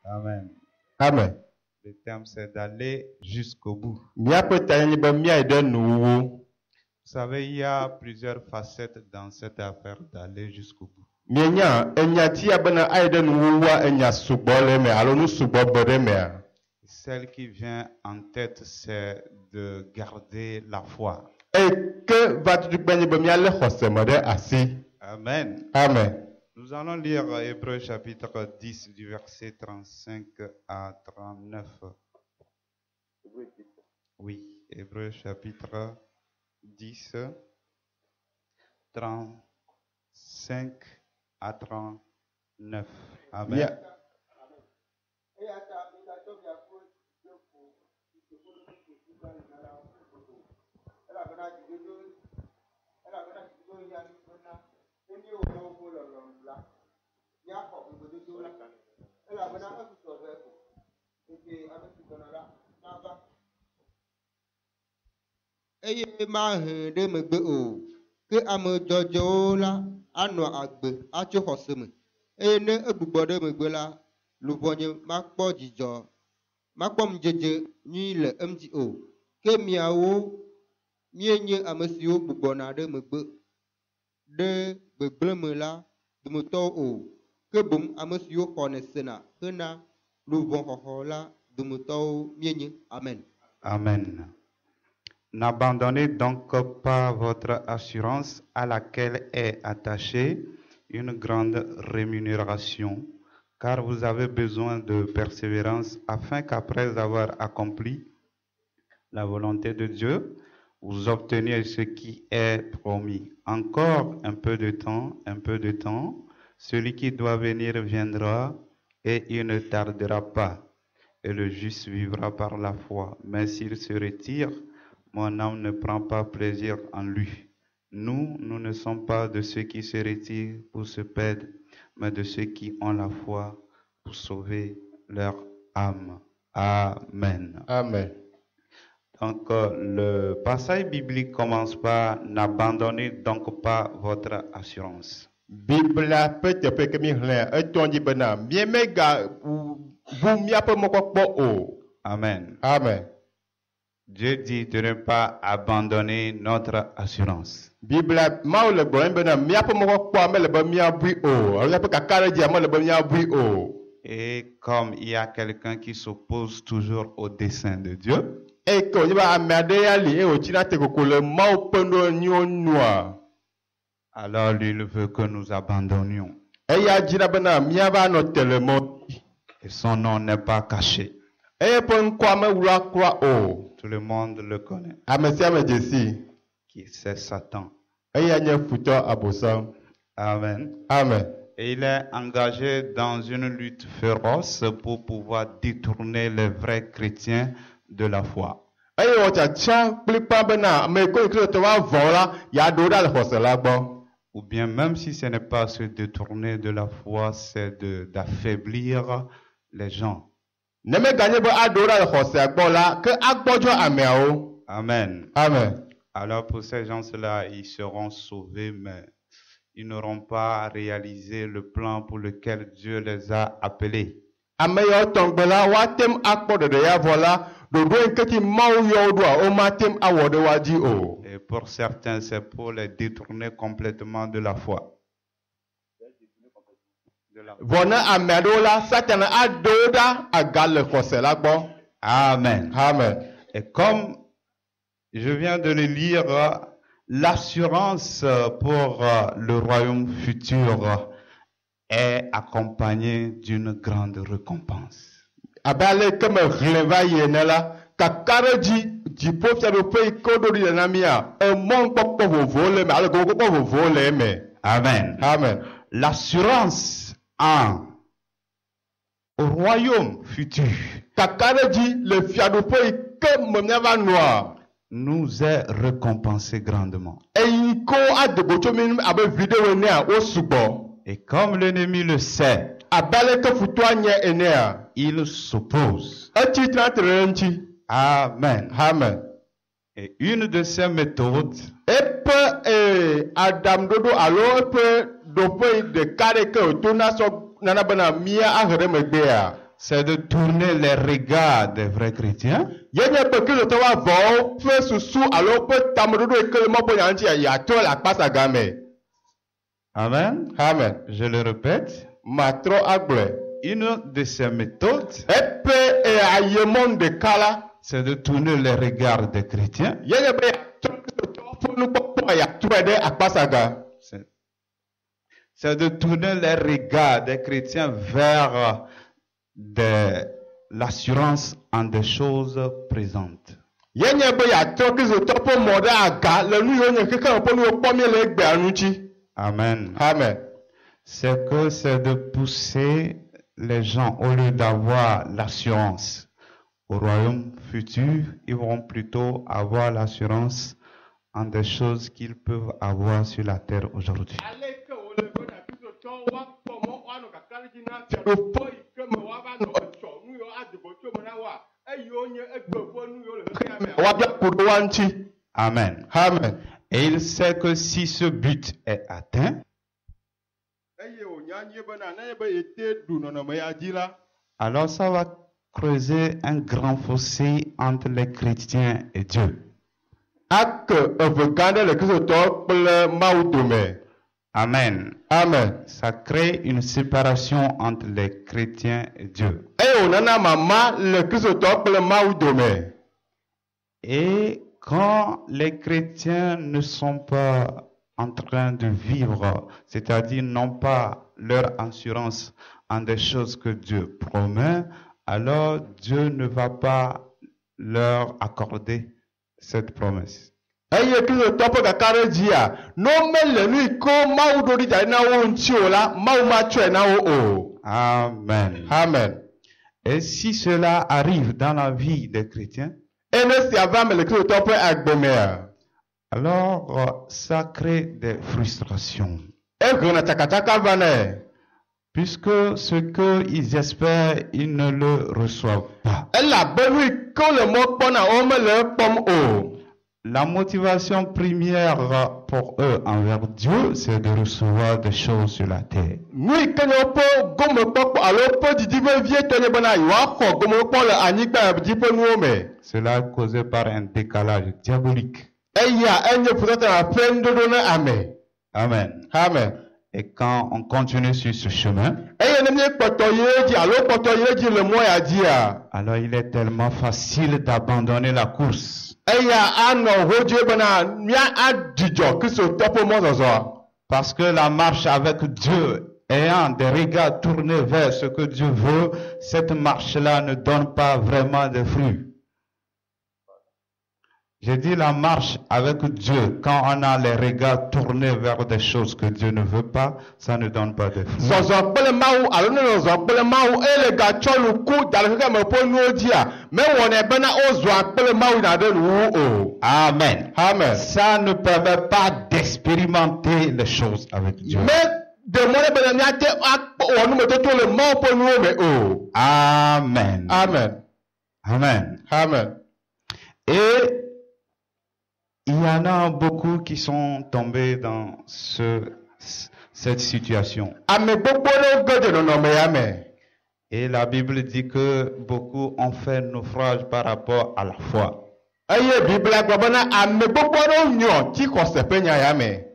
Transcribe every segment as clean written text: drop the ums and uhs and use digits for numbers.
Amen. Amen. Le terme c'est d'aller jusqu'au bout. Vous savez, il y a plusieurs facettes dans cette affaire d'aller jusqu'au bout. Celle qui vient en tête, c'est de garder la foi. Amen. Amen. Nous allons lire Hébreux chapitre 10 du verset 35 à 39. Oui, Hébreux chapitre 10, 35 à 39. Amen. Yeah. Eye ma hẽ ɖe megbe o, ke ame dzɔdzɔwo la anɔ agbe atso xɔse me, eye ne egbugbɔ ɖe megbe la, luʋɔnye makpɔ dzidzɔ, makpɔ ŋudzedze nyui le eŋuti o, ke miawo mienye ame siwo gbugbɔna ɖe megbe ɖe gbegblẽ me la dometɔwo o, ke boŋ ame siwo xɔne sena hena luʋɔxɔxɔ la dometɔwo mienye. Amen. Amen. N'abandonnez donc pas votre assurance à laquelle est attachée une grande rémunération, car vous avez besoin de persévérance afin qu'après avoir accompli la volonté de Dieu, vous obteniez ce qui est promis. Encore un peu de temps, celui qui doit venir viendra et il ne tardera pas, et le juste vivra par la foi. Mais s'il se retire, mon âme ne prend pas plaisir en lui. Nous ne sommes pas de ceux qui se retirent pour se perdre, mais de ceux qui ont la foi pour sauver leur âme. Amen. Amen. Donc, le passage biblique commence par « N'abandonnez donc pas votre assurance ». Amen. Amen. Dieu dit de ne pas abandonner notre assurance. Et comme il y a quelqu'un qui s'oppose toujours au dessein de Dieu, alors lui, il veut que nous abandonnions. Et son nom n'est pas caché. Tout le monde le connaît. Qui c'est Satan. Amen. Amen. Et il est engagé dans une lutte féroce pour pouvoir détourner les vrais chrétiens de la foi. Ou bien même si ce n'est pas se détourner de la foi, c'est d'affaiblir les gens. Amen. Amen. Alors pour ces gens-là, ils seront sauvés, mais ils n'auront pas réalisé le plan pour lequel Dieu les a appelés. Et pour certains, c'est pour les détourner complètement de la foi. Amen. Amen. Et comme je viens de le lire, l'assurance pour le royaume futur est accompagnée d'une grande récompense. Amen. Amen. L'assurance au royaume futur nous est récompensé grandement. Et comme l'ennemi le sait, il s'oppose. Amen. Amen. Et une de ces méthodes, nana bena mia ahere megbea. c'est de tourner les regards des vrais chrétiens Yenye be Kristo to wa vo fe susu alo pe tamododo ekele mo bo yanti ya to la pasa game. Amen. Amen. Je le répète, Matro agble. une de ces méthodes, Epe e ayemon de kala. c'est de tourner les regards des chrétiens. Yenye be to Kristo to fo nu popo ya tuede akpasaga. C'est de tourner les regards des chrétiens vers l'assurance en des choses présentes. Yenye be ya to Kristo to po moda aga le nu yo nye keke po nu po mi le gbe anuchi. Amen. Amen. C'est de pousser les gens, au lieu d'avoir l'assurance au royaume futur, ils vont plutôt avoir l'assurance en des choses qu'ils peuvent avoir sur la terre aujourd'hui. Amen. Amen. Et il sait que si ce but est atteint, alors ça va creuser un grand fossé entre les chrétiens et Dieu. Amen. Amen. Ça crée une séparation entre les chrétiens et Dieu. Et quand les chrétiens ne sont pas en train de vivre, c'est-à-dire n'ont pas leur assurance en des choses que Dieu promet, alors Dieu ne va pas leur accorder cette promesse. Amen. Amen. Et si cela arrive dans la vie des chrétiens, alors ça crée des frustrations. Puisque ce qu'ils espèrent, ils ne le reçoivent pas. La motivation première pour eux envers Dieu, c'est de recevoir des choses sur la terre. Cela est causé par un décalage diabolique. Amen. Amen. Et quand on continue sur ce chemin, alors il est tellement facile d'abandonner la course. Parce que la marche avec Dieu, ayant des regards tournés vers ce que Dieu veut, cette marche-là ne donne pas vraiment de fruits. J'ai dit la marche avec Dieu, quand on a les regards tournés vers des choses que Dieu ne veut pas, ça ne donne pas de fruits. Amen. Amen. Ça ne permet pas d'expérimenter les choses avec Dieu. Amen. Amen. Amen. Amen. Et il y en a beaucoup qui sont tombés dans cette situation. Et la Bible dit que beaucoup ont fait naufrage par rapport à la foi.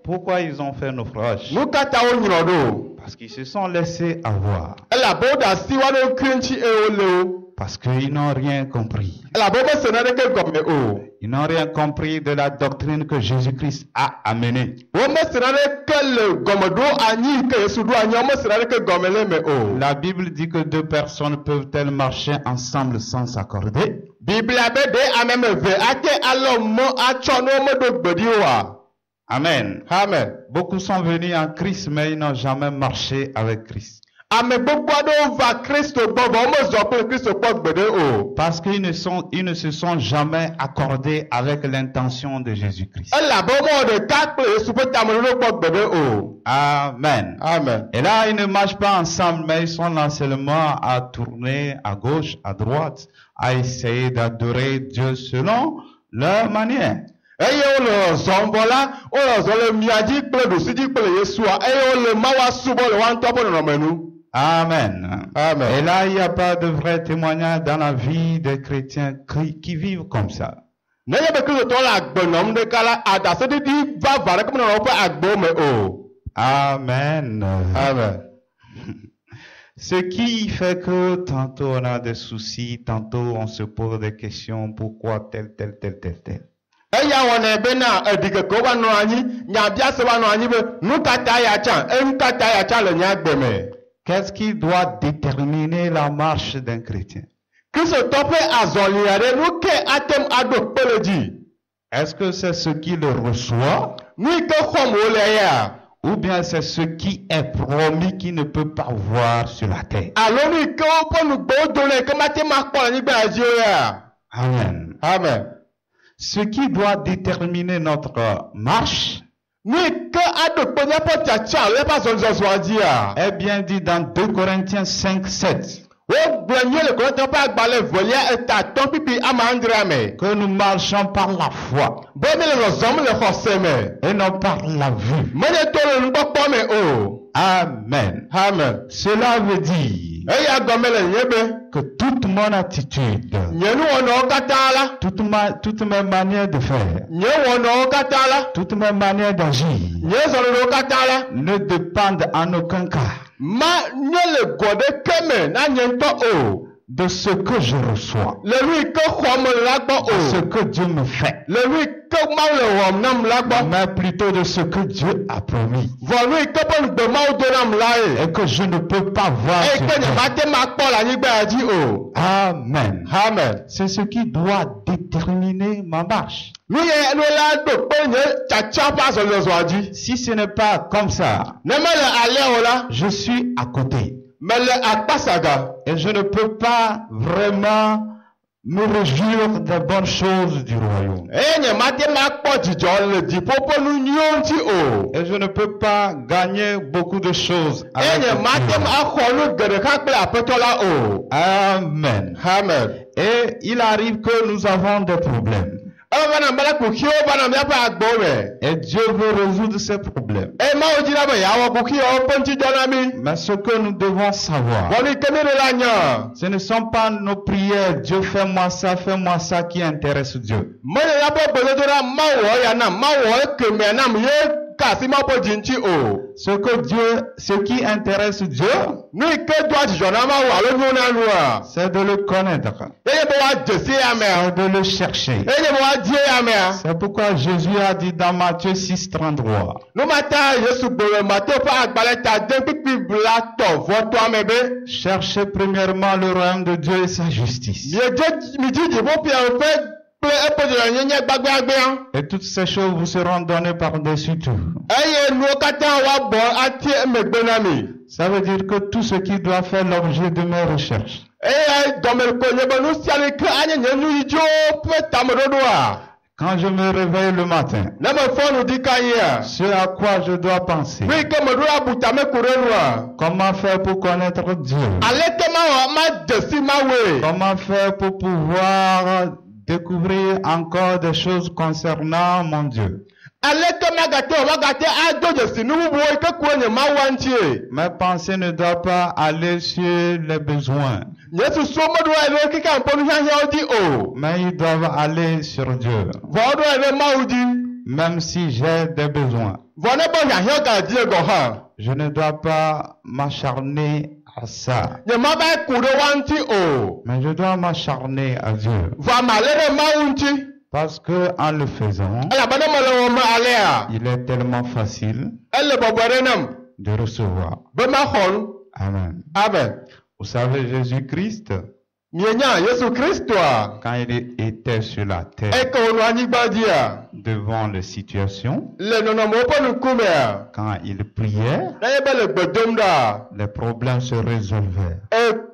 Pourquoi ils ont fait naufrage? Parce qu'ils se sont laissés avoir. Parce qu'ils n'ont rien compris. Ils n'ont rien compris de la doctrine que Jésus-Christ a amenée. La Bible dit que deux personnes peuvent-elles marcher ensemble sans s'accorder? Amen. Amen. Beaucoup sont venus en Christ, mais ils n'ont jamais marché avec Christ. Parce qu'ils ne se sont jamais accordés avec l'intention de Jésus-Christ. Amen. Amen. Et là, ils ne marchent pas ensemble, mais ils sont là seulement à tourner à gauche, à droite, à essayer d'adorer Dieu selon leur manière. Amen. Amen. Et là, il n'y a pas de vrai témoignage dans la vie des chrétiens qui vivent comme ça. Nenye be Kristotɔ le agbenɔm ɖeka la, adaseɖiɖi va va ɖe kemenɔ ƒe agbewo me o. Amen. Amen. Ce qui fait que tantôt on a des soucis, tantôt on se pose des questions, pourquoi tel. Eya wɔnɛ bena edikekewo va nɔ anyi, nyabiase va nɔ anyi be nu ka ta ya tsã, enu ka ta ya tsã le nya gbe me. Qu'est-ce qui doit déterminer la marche d'un chrétien? Kristotɔ ƒe azɔli aɖe nu ke atem aɖo kpe le dzi. Est-ce que c'est ce qui le reçoit? Nu yi ke xɔm wole ya. Ou bien c'est ce qui est promis qui ne peut pas voir sur la terre? Alo nu yi ke woƒe nugbewo do le yi ke mate ma kpɔ le anyigba dzi o ya. Amen. Amen. Ce qui doit déterminer notre marche Nu yi ke aɖo kpe míaƒe tsatsa alo míaƒe azɔlizɔzɔa dzia. est bien dit dans 2 Corinthiens 5:7. Wogblɔ nyuie le Korinthians ƒe agbalẽ velia etatɔ̃ pipi ame adrea me. Que nous marchons par la foi Be mi le zɔzɔm le xɔse me. et non par la vue. Menye to le nukpɔkpɔ me o. Amen. Amen. Cela veut dire Eya gɔme le nye be. que toute mon attitude, Nye nuwɔnawo katã la. toutes mes manières de faire, Nye wɔnawo katã la. toutes mes manières d'agir Nye zɔlɔlɔwo katã la. ne dépendent en aucun cas Ma nye le gɔ ɖeke me na nye ŋutɔ o. de ce que je reçois, Le nu yi ke xɔm le la gbɔ de ce o. que Dieu me fait, Le nu yi ke Mawu le wɔm nam la gbɔ. mais plutôt de ce que Dieu a promis Vɔ nu yi ke ƒe nugbe Mawu do nam la ye. et que je ne peux pas voir Eye sur ke nye terre. mate ma kpɔ le anyigba ya dzi o. Amen. Amen. C'est ce qui doit déterminer ma marche. Nu ye nu la ɖo kpe nye tsatsa ƒe azɔlizɔzɔa dzi. Si ce n'est pas comme ça, Ne me le alea o la. je suis à côté Me le akpasaga. et je ne peux pas vraiment me réjouir des bonnes choses du royaume. Eye nye mate ma kpɔ dzidzɔ le dziƒo ƒe nu nyuiwo ŋuti o. Et je ne peux pas gagner beaucoup de choses Eye avec nye mate Dieu. axɔ nu geɖe hã kple aƒetɔ la o. Amen. Amen. Et il arrive que nous avons des problèmes. Evana be la kuxiwo vana míaƒe agbewo me. Et Dieu veut résoudre ces problèmes. Eye Mawu dzina be yeawɔ kuxiwo ƒe ŋutidɔ na mi. Mais ce que nous devons savoir, Vɔ nu yi ke mi ɖe la nya. ce ne sont pas nos prières, Dieu fais-moi ça qui intéresse Dieu. Menye ya ƒe gbedodoɖa Mawu wɔ ya nam, Mawu wɔ ekemea nam ye ka asi Mawu ƒe dzi ŋuti o. Ce qui intéresse Dieu, Nu yi ke doa dzidzɔ na Mawu alo nyo na nua. c'est de le connaître, Eye be woadze si ya mea. c'est de le chercher. Eye be woadie ya mea. C'est pourquoi Jésus a dit dans Matthieu 6:33, Nu mata Yesu gblɔ le Mateo ƒe agbalẽ ta de kpikpi bla tɔ vɔtɔa me be. cherchez premièrement le royaume de Dieu et sa justice. Midzi dziƒoƒea ƒe kple eƒe dzɔdzɔnyenye gbagbeagbea. Et toutes ces choses vous seront données par-dessus tout. Eye nuwo katã woabɔ ati emegbe na mi. Ça veut dire que tout ce qui doit faire l'objet de mes recherches, Eye dɔmeko nye be nu sia nu ke anye nye nuyidziwo ƒe tameɖoɖoa. quand je me réveille le matin, Ne me fɔ nu di kanyia. ce à quoi je dois penser, Nu yi ke meɖo abu tame ku ɖe nua. comment faire pour connaître Dieu, Aleke ma de si Mawue. comment faire pour pouvoir découvrir encore des choses concernant mon Dieu. Aleke magate ado dzesi nu bubuwo yi ke kue nye Mawua ŋutie. Mes pensées ne doivent pas aller sur les besoins, Nye susuwo meɖo ɖe keke ƒe nuhiahiãwo dzi o. mais ils doivent aller sur Dieu, Vɔ woɖo ɖe Mawu dzi. même si j'ai des besoins. Vɔ ne be hiahiã ga dzi gɔ hã. Je ne dois pas m'acharner à ça, Nye ma va ku ɖe wa ŋuti o. mais je dois m'acharner à Dieu. Vɔ ma le ɖe Mawu ŋuti. Parce que en le faisant, Elabena me le wɔm alea. il est tellement facile Ele bɔbɔe ɖe nam. de recevoir. Be maxɔ nu. Amen. Amen. Vous savez, Jésus-Christ, Mienya Yesu Kristoa. quand il était sur la terre, Eke wònɔ anyigba dzia. devant les situations, Le nɔnɔmewo ƒe ŋkumea. quand il priait, Nenye be le gbe dom ɖa. les problèmes se résolvaient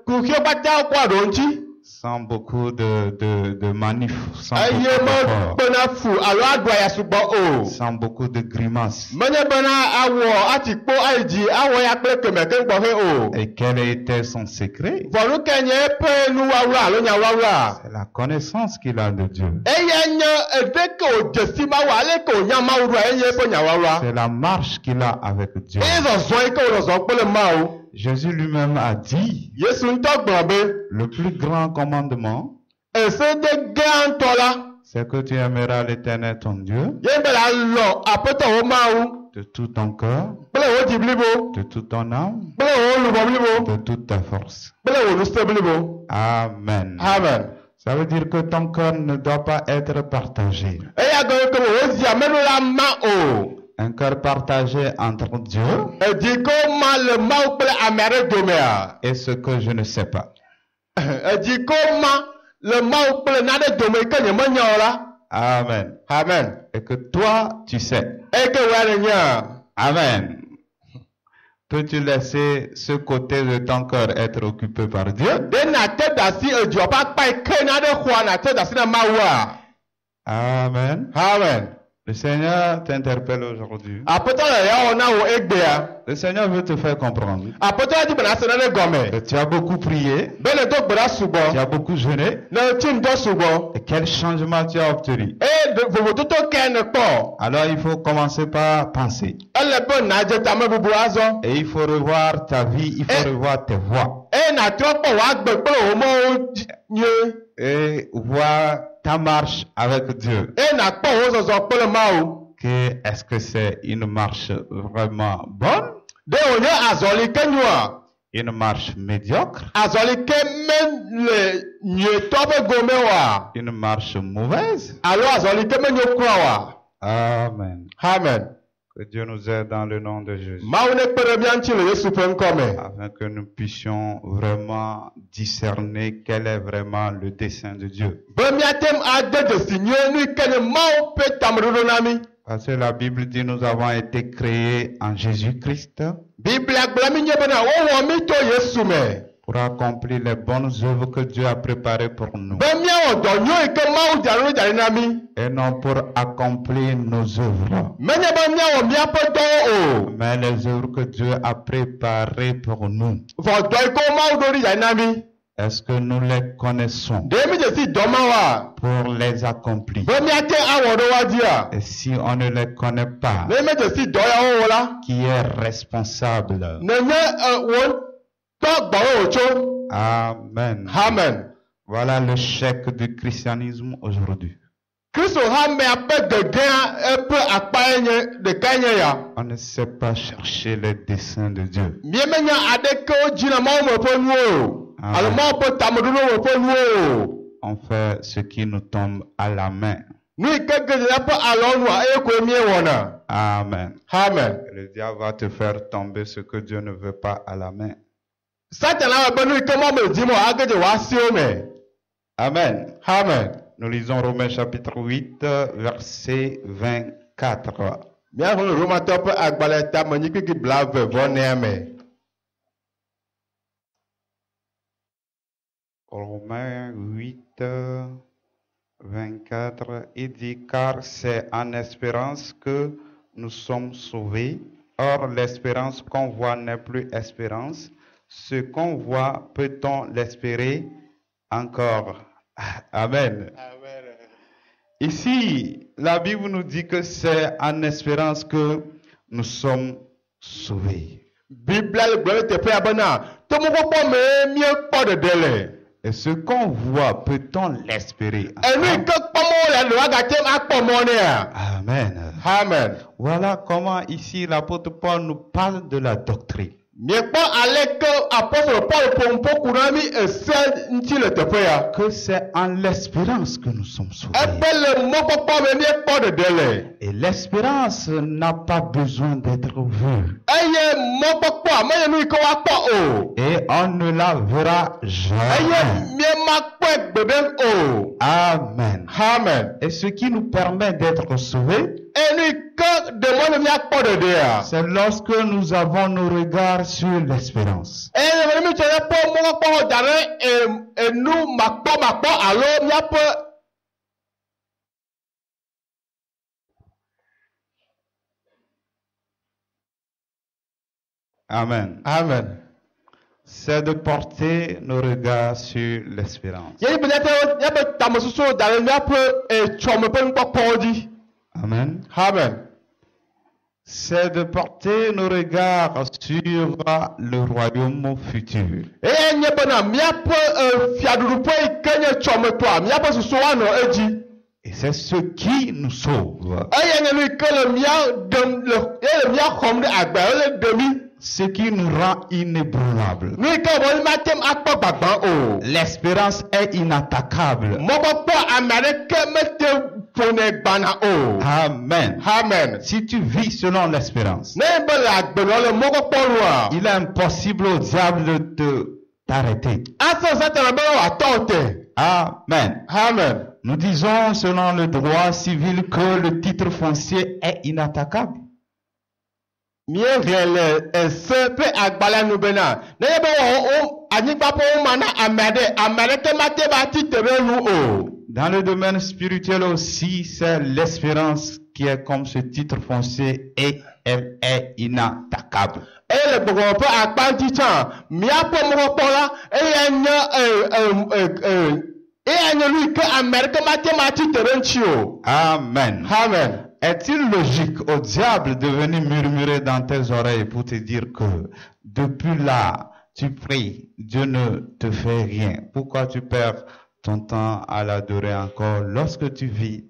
Kuxiwo katã kpɔ aɖo ŋuti. sans beaucoup de manifs, sans Eye beaucoup me d'efforts, kpena fu alo aɖu aya sugbɔ o. sans beaucoup de grimaces. Menye bena awɔ atikpo ayi dzi awɔ ya kple keme ke gbɔƒe o. Et quel était son secret? Vɔnu ke nye eƒe nuwawla alo nyawawla. C'est la connaissance qu'il a de Dieu. Eya nye eɖe ke wòdze si Mawu ale ke wònya Mawu ɖoa enye eƒe nyawawla. C'est la marche qu'il a avec Dieu. Eye zɔzɔ yi ke wòle zɔzɔm kple Mawu. Jésus lui-même a dit, Yesu ŋutɔ gblɔ be le plus grand commandement, esede gã ŋutɔ la c'est que tu aimeras l'Éternel ton Dieu ye be la lɔ aƒetɔ wo Mawu de tout ton cœur, kple wo dzi blibo de toute ton âme, kple wo luʋɔ blibo de toute ta force. kple wo ŋusẽ blibo. Amen. Amen. Ça veut dire que ton cœur ne doit pas être partagé. Eya gɔme ke wo zi ame ɖo la ma o. Un cœur partagé entre Dieu Edi ko ma le Mawu kple ame aɖe domea. et ce que je ne sais pas. Edi ko ma le Mawu kple naɖe dome yi ke nye menya o la. Amen. Amen. Et que toi, tu sais. Eye ke woa ne nya. Amen. Peux-tu laisser ce côté de ton cœur être occupé par Dieu? De na te da si edua ƒe akpa yi ke naɖe xɔa na te da si na Mawua. Amen. Amen. Le Seigneur t'interpelle aujourd'hui. Aƒetɔ le ya wɔ na wo egbea. Le Seigneur veut te faire comprendre Aƒetɔ ya di be na se naɖe que gɔme. tu as beaucoup prié, Be ne do gbe ɖa tu sugbɔ. as beaucoup jeûné, Ne tsi ŋdɔ sugbɔ. et quel changement tu as obtenu. Eye vovototo ke ne kpɔ. Alors il faut commencer par penser. Ele be nadze tame bubu azɔ. Et il faut revoir ta vie, il faut revoir tes voies. Eye natrɔ kpɔ wòagbe kple wò mɔwo nye. Et voir ta marche avec Dieu. Eye nakpɔ wò zɔzɔ kple Mawu. Est-ce que c'est une marche vraiment bonne? De wònye azɔli ke nyoa. Une marche médiocre? Azɔli ke mele nyuietɔ ƒe gome oa. Une marche mauvaise? Alo azɔli ke menyo kura oa. Amen. Amen. Que Dieu nous aide dans le nom de Jésus, Mawu ne kpe ɖe mía ŋuti le Yesu ƒe ŋkɔ me. afin que nous puissions vraiment discerner quel est vraiment le dessein de Dieu. Be míatem ade dzesi nyuie nu yi ke nye Mawu ƒe tameɖoɖo na mí. Parce que la Bible dit nous avons été créés en Jésus-Christ Biblia gblɔ mí nye bena wowɔ mí to Yesu me. pour accomplir les bonnes œuvres que Dieu a préparées pour nous. Be míawɔ dɔ nyuie yi ke Mawu dzraɖo na mí. Et non pour accomplir nos œuvres, Menye be míawɔ míaƒe dɔwo o. mais les œuvres que Dieu a préparées pour nous. Vɔ dɔ yi ke Mawu ɖo ɖi na mí. Est-ce que nous les connaissons Ɖe mí dzesi dɔ ma wa. pour les accomplir? Be míate awɔ ɖe wa dzia. Et si on ne les connaît pas, Ne mí dzesi dɔ yawo wɔ la. qui est responsable? Nenye wo tɔ gbɔwo wòtso. Amen. Amen. Voilà le chèque du christianisme aujourd'hui. Kristo hamea ƒe gegea eƒe akpa nye ɖeka nye ya. On ne sait pas chercher les desseins de Dieu. Míemenya aɖekewo dzina Mawu me ƒe nuwo o. Amen. Alo Mawu ƒe tameɖoɖo me ƒe nuwo o. On fait ce qui nous tombe à la main. Nu yi ke ge ɖe eƒe alɔnua eye koe míewɔna. Amen. Amen. Et le diable va te faire tomber ce que Dieu ne veut pas à la main. Satan awɔ be nu yi ke Mawu me di mo age dze wòasiwo me. Amen. Amen. Nous lisons Romains chapitre 8, verset 24. Míaxlẽ le Romatɔwo ƒe agbalẽ tame nyikpikpi 24 me. Romains 8, 24, il dit, car c'est en espérance que nous sommes sauvés. Or, l'espérance qu'on voit n'est plus espérance. Ce qu'on voit, peut-on l'espérer encore? Amen. Ici, la Bible nous dit que c'est en espérance que nous sommes sauvés. Biblia le gblɔ le teƒea bena tomokpɔkpɔ me míekpɔ ɖeɖe le. Et ce qu'on voit, peut-on l'espérer? Enu yi ke kpɔmɔ le wagatem akpɔ mɔ nea. Amen. Amen. Voilà comment ici l'apôtre Paul nous parle de la doctrine. Miekpɔ ale ke apɔstol Paul ƒo ku na mí ese ŋuti le teƒea. Que c'est en l'espérance que nous sommes sauvés. Ebe le mɔkpɔkpɔ me míekpɔ ɖeɖe le. Et l'espérance n'a pas besoin d'être vue. Eye mɔkpɔkpɔa menye nu yi ke woakpɔ o. Et on ne la verra Eye jamais. míemakpɔe gbeɖe o. Amen. Amen. Et ce qui nous permet d'être sauvés, Eye nu yi ke ɖe mɔ ne míakpɔ ɖeɖea. c'est lorsque nous avons nos regards sur l'espérance. Eye ne mi tsɔ míaƒe mɔkpɔkpɔ da ɖe enu makpɔ alo míaƒe. Amen. Amen. C'est de porter nos regards sur l'espérance. Yeye be míaƒe tamesusuwo da ɖe míaƒe etsɔme ƒe nukpɔkpɔwo dzi. Amen. Amen. c'est de porter nos regards sur le royaume futur. eye nye bena miaƒe fiaɖuɖuƒe yi ke nye tsɔmetɔa miaƒe susu woanɔ edzi. Et c'est ce qui nous sauve, eye nye nu yi ke le le mia xɔm ɖe agba ele ɖemi. ce qui nous rend inébranlables. Nu yi ke wɔ mate ŋu akpɔ gbagbã o. L'espérance est inattaquable. Mɔkpɔkpɔ ame aɖeke mete ƒonɛ gbana o. Amen. Amen. Si tu vis selon l'espérance, Ne be le agbenɔ le mɔkpɔkpɔ nua. il est impossible au diable de t'arrêter. Ase Satan be wòatɔ te. Amen. Amen. Nous disons selon le droit civil que le titre foncier est inattaquable. Míehe le ese ƒe agbalẽ nu bena nenye be anyigba ƒe woma na ame aɖeke mate ba ti te ɖe nu o. Dans le domaine spirituel aussi, c'est l'espérance qui est comme ce titre foncier et elle est inattaquable. Eye le gbɔgbɔ ƒe akpa ŋuti tsã míaƒe mɔkpɔkpɔ la eye nye nu yi ke ame aɖeke mate ma ti te ɖe ŋuti o. Amen. Amen. Est-il logique au diable de venir murmurer dans tes oreilles pour te dire que depuis là, tu pries, Dieu ne te fait rien? Pourquoi tu perds ton temps à l'adorer encore lorsque tu vis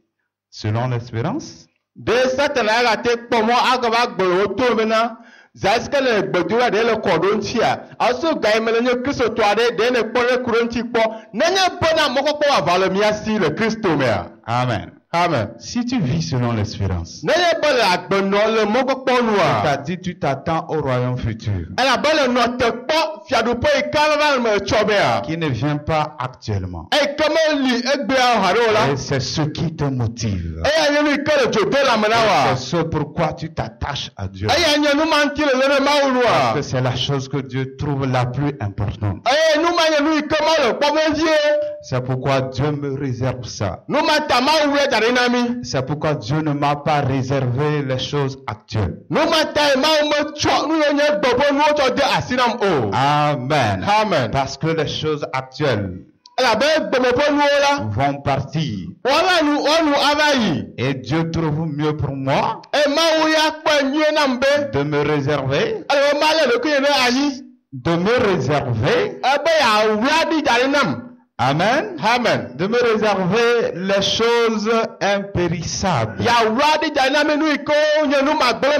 selon l'espérance? De Satana la te kpɔ mɔ agaba gbɔlo to bena zasike le gbedola ɖe le kɔ ɖo ŋutia aso ga yi me le nye kristotɔ aɖe ɖe ne kpɔ ɖe kuro ŋuti kpɔ nenye bena mɔkpɔkpɔ ava le mia si le kristo mea. Amen. Amen. Si tu vis selon l'espérance, Nenye be le agbenɔ le mɔkpɔkpɔ nua. c'est-à-dire tu t'attends au royaume futur, Elabene nɔ te kpɔ fiaɖuƒe yi ke va me tsɔ bea. qui ne vient pas actuellement. Eyi ke meli egbea haɖe o la. Et c'est ce qui te motive. Eya nye nu yi ke le dzo de lãme na wa. C'est ce pourquoi tu t'attaches à Dieu. Eya nye nu ma ŋuti le le ɖe Mawu nua. Parce que c'est la chose que Dieu trouve la plus importante. Eye nu ma nye nu yi ke Mawu le kpɔ vevie. C'est pourquoi Dieu me réserve ça. Nu ma ta Mawu wle da ɖe na mi. C'est pourquoi Dieu ne m'a pas réservé les choses actuelles. Nu ma ta Mawu me tsɔ nu yi nye gbɔgbɔ nuwo tsɔ de asi nam o. Amen. Amen. Parce que les choses actuelles Elabe gbɔgbɔ nuwo la. vont partir. Wɔnu ava yi. Et Dieu trouve mieux pour moi Eye Mawu ya kpɔ nyuie nam be. de me réserver, Ele ma le ɖokuiye ɖe anyi. de me réserver. Ebe yawla ɖi da ɖe nam. Amen. Amen. De me réserver les choses impérissables. Yawla ɖi da ɖe nam nu yi ke nye nu magblẽ.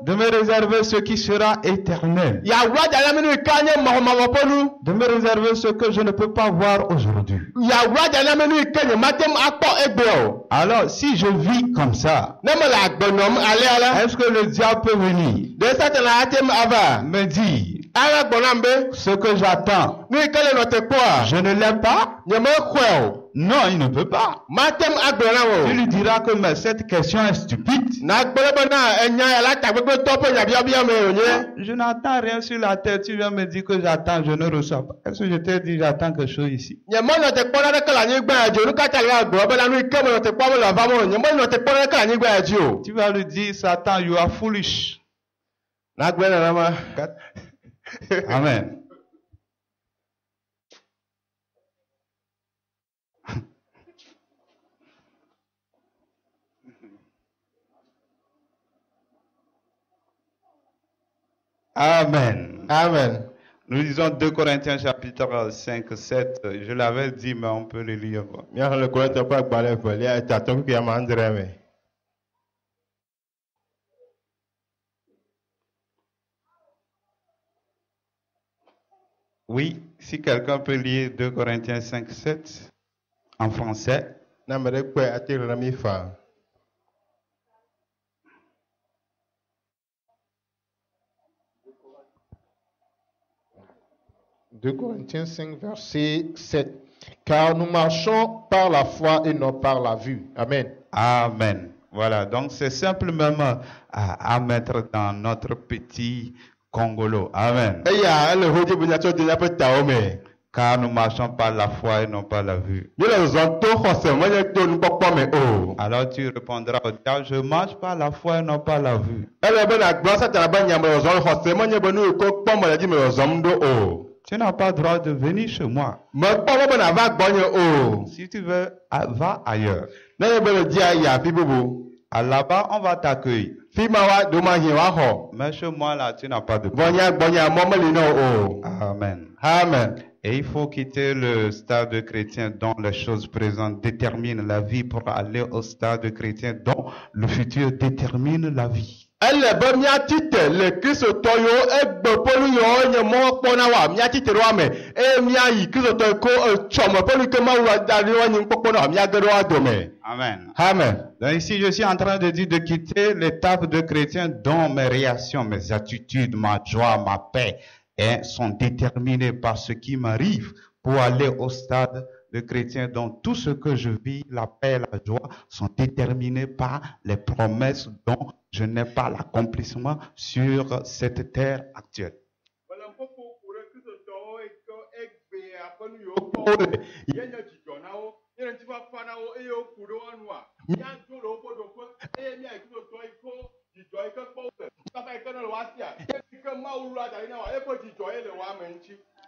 De me réserver ce qui sera éternel. Yawla da ɖe nam nu yi ke nye mɔmɔ ƒe nu. De me réserver ce que je ne peux pas voir aujourd'hui. Yawla da ɖe nam nu yi ke nye mate ŋu akpɔ egbe o. Alors, si je vis comme ça, Ne me le agbenɔm alea la. est-ce que le diable peut venir De Satana ate me ava. me dire Ara gbɔ nam be. ce que j'attends? Nu yi ke le nɔ te kpɔa. Je ne l'ai pas? Nye me xɔe o. Non, il ne peut pas. Mate ŋu agblɔ nam Tu o. lui diras que mais cette question est stupide. Na gblẽ bena enya ya la tagbegbetɔ ƒe nyabiabia me wònye. Je n'attends rien sur la terre. Tu viens me dire que j'attends, je ne reçois pas. Est-ce que je t'ai dit j'attends quelque chose ici? Nye me nɔ te kpɔ ɖeke le anyigba ya dzi o. Nu katã le agblɔ bena nu yi ke me nɔ te kpɔ me le ava me o. Nye me nɔ te kpɔ ɖeke le anyigba ya dzi o. Tu vas lui dire, Satan, you are foolish. Na gblẽ nenema. Amen. Amen. Amen. Nous lisons 2 Corinthiens chapitre 5, 7. Je l'avais dit, mais on peut le lire. Míaxɔ le Korintɔ ƒe agbalẽ evelia tatɔ kuku ame andre me. Oui, si quelqu'un peut lire 2 Corinthiens 5, 7 en français. Ne ame ɖe kpɔe ate ɣe na mi fa. De Corinthiens 5, verset 7. Car nous marchons par la foi et non par la vue. Amen. Amen. Voilà, donc c'est simplement à mettre dans notre petit Congolo. Amen. Eya ele ho dzi be nyatsɔ de míaƒe tawo me. Car nous marchons par la foi et non par la vue. Míele zɔzɔm to xɔse menye to nukpɔkpɔ me o. Alors tu répondras au diable, je marche par la foi et non par la vue. Ele be nagblɔ Satana be nya me zɔzɔm le xɔse menye be nu yi ke kpɔm le dzi me zɔzɔm ɖo o. Tu n'as pas le droit de venir chez moi. Mekpɔ be nava gbɔnye o. Si tu veux, va ailleurs. Nenye be le dia yi afi bubu. Là-bas, on va t'accueillir. Fimawa domahi wa ho. Mais chez moi, là, tu n'as pas de paix. Bonya bonya momelino o. Amen. Amen. Et il faut quitter le stade chrétien dont les choses présentes déterminent la vie pour aller au stade chrétien dont le futur détermine la vie. Elle be miatite le Kristo toyo egbe polu yo nye mo kpona wa miatite ro ame e mia yi Kristo to ko chomo polu ke ma wa dali wa nyi kpokpona wa mia gero adome. Amen. Amen. Donc ici, je suis en train de dire de quitter l'étape de chrétien dont mes réactions, mes attitudes, ma joie, ma paix sont déterminées par ce qui m'arrive pour aller au stade de chrétien dont tout ce que je vis, la paix, la joie, sont déterminés par les promesses dont je n'ai pas l'accomplissement sur cette terre actuelle.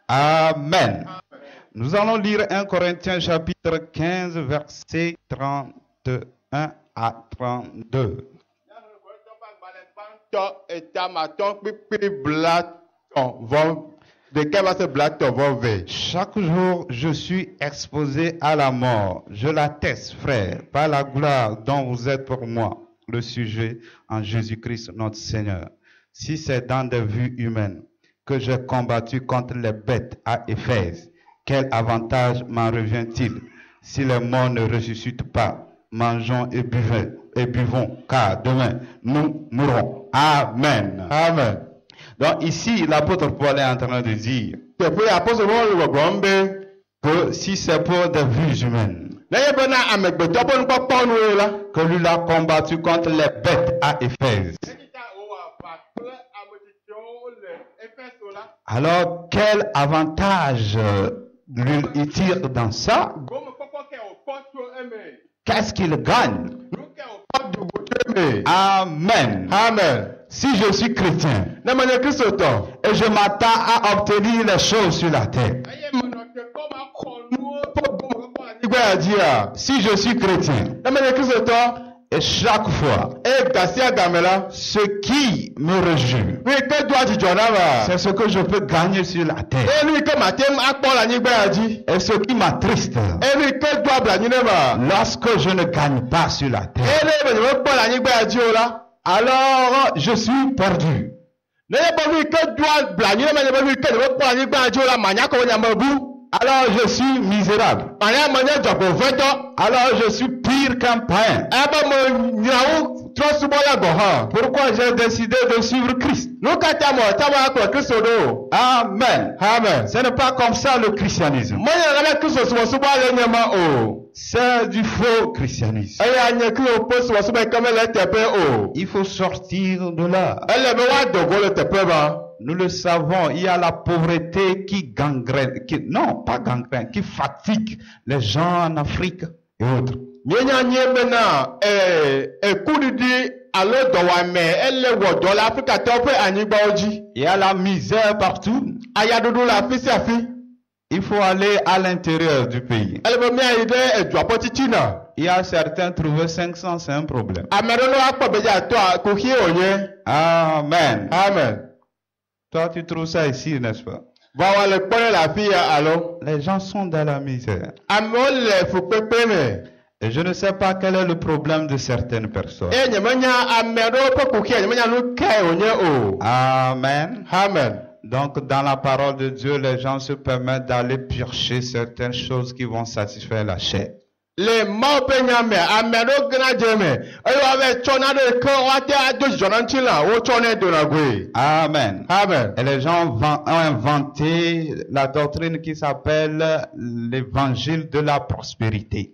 Amen. Nous allons lire 1 Corinthiens chapitre 15, versets 31 à 32. Chaque jour, je suis exposé à la mort. Je l'atteste, frère, par la gloire dont vous êtes pour moi, le sujet en Jésus-Christ notre Seigneur. Si c'est dans des vues humaines que j'ai combattu contre les bêtes à Éphèse, quel avantage m'en revient-il si les morts ne ressuscitent pas? Mangeons et buvons, car demain nous mourrons. Amen. Amen. Donc ici, l'apôtre Paul est en train de dire que si c'est pour des vues humaines, que lui a combattu contre les bêtes à Éphèse, alors quel avantage lui il tire dans ça? Qu'est-ce qu'il gagne? Amen. Amen. Si je suis chrétien et je m'attends à obtenir les choses sur la terre, si je suis chrétien et chaque fois ce qui me réjouit, c'est ce que je peux gagner sur la terre, et ce qui m'attriste lorsque je ne gagne pas sur la terre, alors je suis perdu. Alors je suis misérable. Alors je suis pire qu'un païen. Pourquoi j'ai décidé de suivre Christ? Amen. Amen. Ce n'est pas comme ça le christianisme. C'est du faux christianisme. Il faut sortir de là. Nous le savons, il y a la pauvreté qui gangrène, qui fatigue les gens en Afrique et autres. Il y a la misère partout. Il faut aller à l'intérieur du pays. Il y a certains trouver 500, c'est un problème. Amen. Amen. Toi, tu trouves ça ici, n'est-ce pas? Les gens sont dans la misère. Et je ne sais pas quel est le problème de certaines personnes. Amen. Amen. Donc, dans la parole de Dieu, les gens se permettent d'aller piocher certaines choses qui vont satisfaire la chair. Amen. Amen. Et les gens ont inventé la doctrine qui s'appelle l'évangile de la prospérité.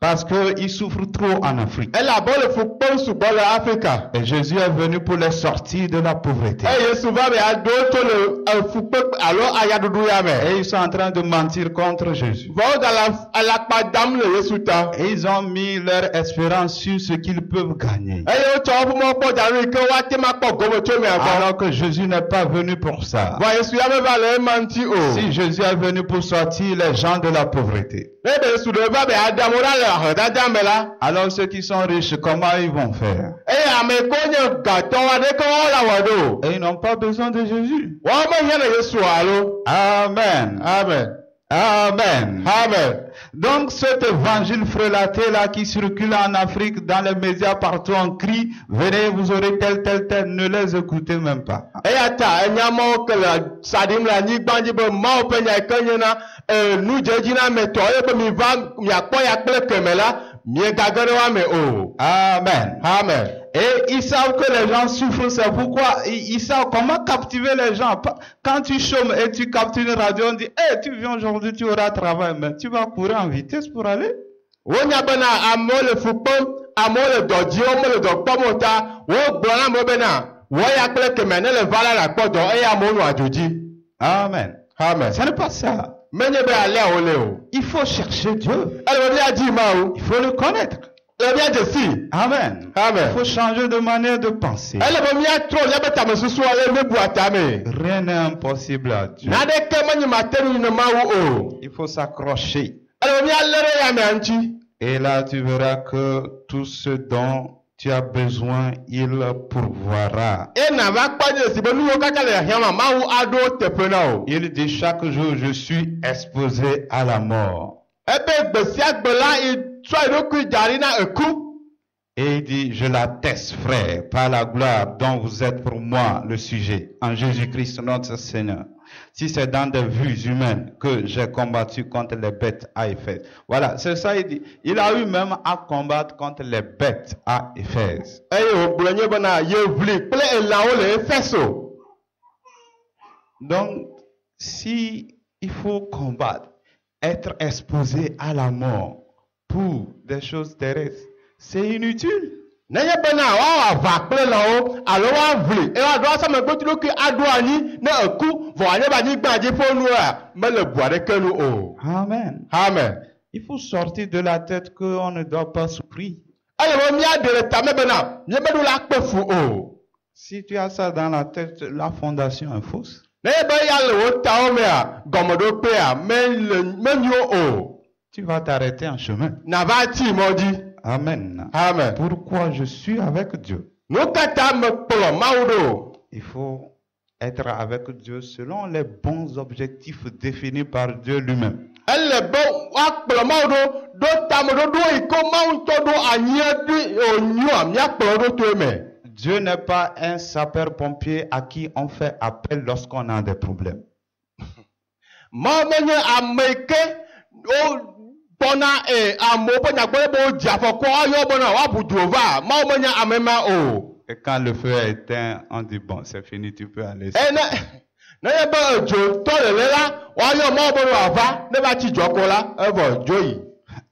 Parce qu'ils souffrent trop en Afrique. elabɔ le fukpɔm sugbɔ le Afrika. Et Jésus est venu pour les sortir de la pauvreté. Eye Yesu va be aɖewo tso le fukpe alo ayaɖuɖu ya me. Et ils sont en train de mentir contre Jésus. Vɔwo da alakpa dam le Yesu ta. Et ils ont mis leur espérance sur ce qu'ils peuvent gagner. Eye wotsɔ woƒe mɔkpɔ da ɖo yi ke woate ma kpɔ gome tso mea gbɔ. Alors que Jésus n'est pas venu pour ça. Vɔ Yesu ya meva le ema ŋuti o. Si Jésus est venu pour sortir les gens de la pauvreté, Ne be Yesu ɖe va be aɖamu ɖa le ahedada me la. alors ceux qui sont riches, comment ils vont faire? Eye ame yiwo nye gatɔwo aɖeke woawo la wɔ ɖo. Et ils n'ont pas besoin de Jésus. Woawo mehiã le Yesu alo. Amen. Amen. Amen. Amen. Donc cet évangile frelaté là qui circule en Afrique, dans les médias partout, on crie, venez, vous aurez tel, ne les écoutez même pas. Eya ta enyamawo ke le saɖim le anyigba dzi be Mawu ƒe nya yi ke nye na nudzedzi na ametɔ eye be miva miakpɔ ya kple keme la miegage ɖe woame o. Amen. Amen. Et ils savent que les gens souffrent, c'est pourquoi ils savent comment captiver les gens. Quand tu chômes et tu captures une radio, on dit, hey, tu viens aujourd'hui, tu auras travail, mais tu vas courir en vitesse pour aller. Wonya bena amewo le fu kpɔm, amewo le dɔ dzi, wome le dɔ kpɔm o ta, wogblɔ na amewo bena wɔya kple keme ne le va la le akpɔ dɔ eye amewo nɔ adzodzi. Amen. Amen. Ce n'est pas ça. Menye be alea wole o. Il faut chercher Dieu. Ele be miadzi Mawu. Il faut le connaître. Ele miadze si. Amen. Amen. Il faut changer de manière de penser. Ele be miatrɔ miabe tamesusu ale mebu atame. Rien n'est impossible à Dieu. Naɖeke menye mate nu ne Mawu o. Il faut s'accrocher. Ele be mialé ɖe yamea ŋuti. Et là, tu verras que tout ce dont tu as besoin, il pourvoira. E nava kpɔ nye si be nuwo katã le hiãma Mawu aɖo teƒe na o. Il dit chaque jour, je suis exposé à la mort. Ebe gbe sia gbe la trɔ eɖokui da ɖi na eku. Et il dit, je l'atteste, frère, par la gloire dont vous êtes pour moi le sujet, en Jésus-Christ notre Seigneur. Si c'est dans des vues humaines que j'ai combattu contre les bêtes à Éphèse. Voilà, c'est ça il dit. Il a eu même à combattre contre les bêtes à Éphèse. Eye wògblɔ nye bena yevli kple elãwo le Efeso. Donc, si il faut combattre, être exposé à la mort pour des choses terrestres, c'est inutile. Nenye bena woawɔ aʋa kple lãwo alo woavli eye woaɖo asamegbetu ɖokui aɖo anyi ne eku vɔ anye be anyigba dzi ƒe nua mele bu aɖeke nu o. Amen. Amen. Il faut sortir de la tête qu'on ne doit pas souffrir. Eye be miaɖe le tame bena miemeɖo la kpe fu o. Si tu as ça dans la tête, la fondation est fausse. Nenye be ya le wo tawo mea gɔmeɖokpea menyo o. Tu vas t'arrêter en chemin. Nava ti mɔ dzi. Amen. Amen. Pourquoi je suis avec Dieu? Nu katã me kplɔ Mawu ɖo. Il faut être avec Dieu selon les bons objectifs définis par Dieu lui-même. Ele be woakplɔ Mawu ɖo tameɖoɖo yi ke Mawu ŋutɔ ɖo anyi ɖi wònyoa miakplɔ ɖo to eme. Dieu n'est pas un sapeur-pompier à qui on fait appel lorsqu'on a des problèmes. Mawu menye ame yi ke kpɔna amewo ƒe nyagblɔɖi be wodzi afɔku woayɔ bena woabu du va. Mawu menye ame ma o. Et quand le feu est éteint, on dit bon, c'est fini, tu peux aller. Nenye be edzo tɔ lele la woayɔ Mawu be wòava ne va tsi dzo ko la evɔ dzo yi.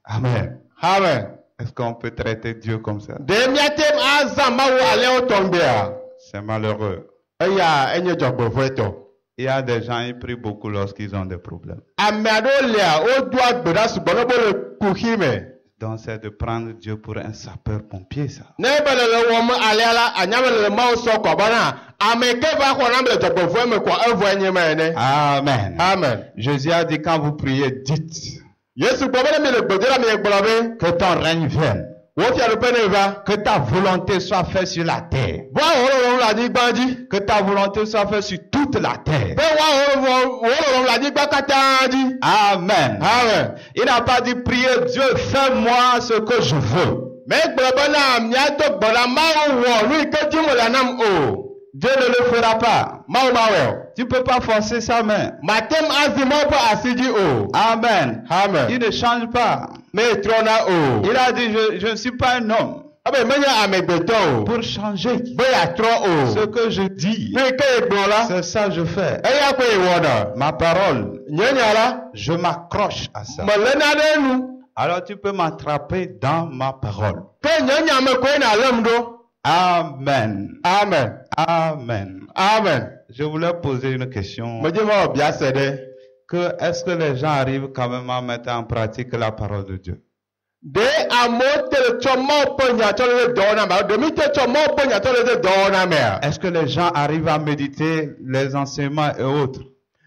Amen. Amen. Est-ce qu'on peut traiter Dieu comme ça? Ɖe miatem azã Mawu alea tɔŋgbea. C'est malheureux. Eya enye dzɔgbevɔetɔ. Il y a des gens qui prient beaucoup lorsqu'ils ont des problèmes. Ame aɖewo lia wodo agbe ɖa sugbɔ ne be le kuxi me. Donc c'est de prendre Dieu pour un sapeur-pompier, ça. Ne be le wɔm alea la anyame le Mawu sɔ kɔ bena ame ke va xɔna le dzɔgbevɔe me kɔ evɔe nye me ene. Amen. Amen. Jésus a dit quand vous priez, dites Yesu gblɔ be ne mi le gbe do la mi gblɔ be que ton règne vienne, wo fiaɖuƒe ne va. que ta volonté soit faite sur la terre, Be wɔlɔlɔm le anyigba dzi. que ta volonté soit faite sur toute la terre. Be wɔlɔlɔm le anyigba katã dzi. Amen. Amen. Il n'a pas dit prier Dieu, fais-moi ce que je veux. Me gblɔ bena miado gbe la Mawu wɔ nu yi ke dim wòle nam o. Dieu ne le fera pas. Mawu mawɔe o. Tu ne peux pas forcer sa main. Matem azi Mawu ƒe asi dzi o. Amen. Amen. Il ne change pas. Metrɔna o. Il a dit, je ne suis pas un homme Abe menye amegbetɔ o. pour changer. Be yatrɔ Ce o. que je dis, Nu yi ke egblɔ la. c'est ça que je fais. Eya koe wɔna. Ma parole, Nye nya la. je m'accroche à ça. Melena ɖe nu. alors tu peux m'attraper dans ma parole. ke nye nya me koe na lem do. Amen. Amen. Amen. Amen. Je voulais poser une question. Me di ma bia se de. Est-ce que les gens arrivent quand même à mettre en pratique la parole de Dieu? De amo te chomo po nya to le do na ma. De mi te chomo po nya to le do na me. Est-ce que les gens arrivent à méditer les enseignements et autres?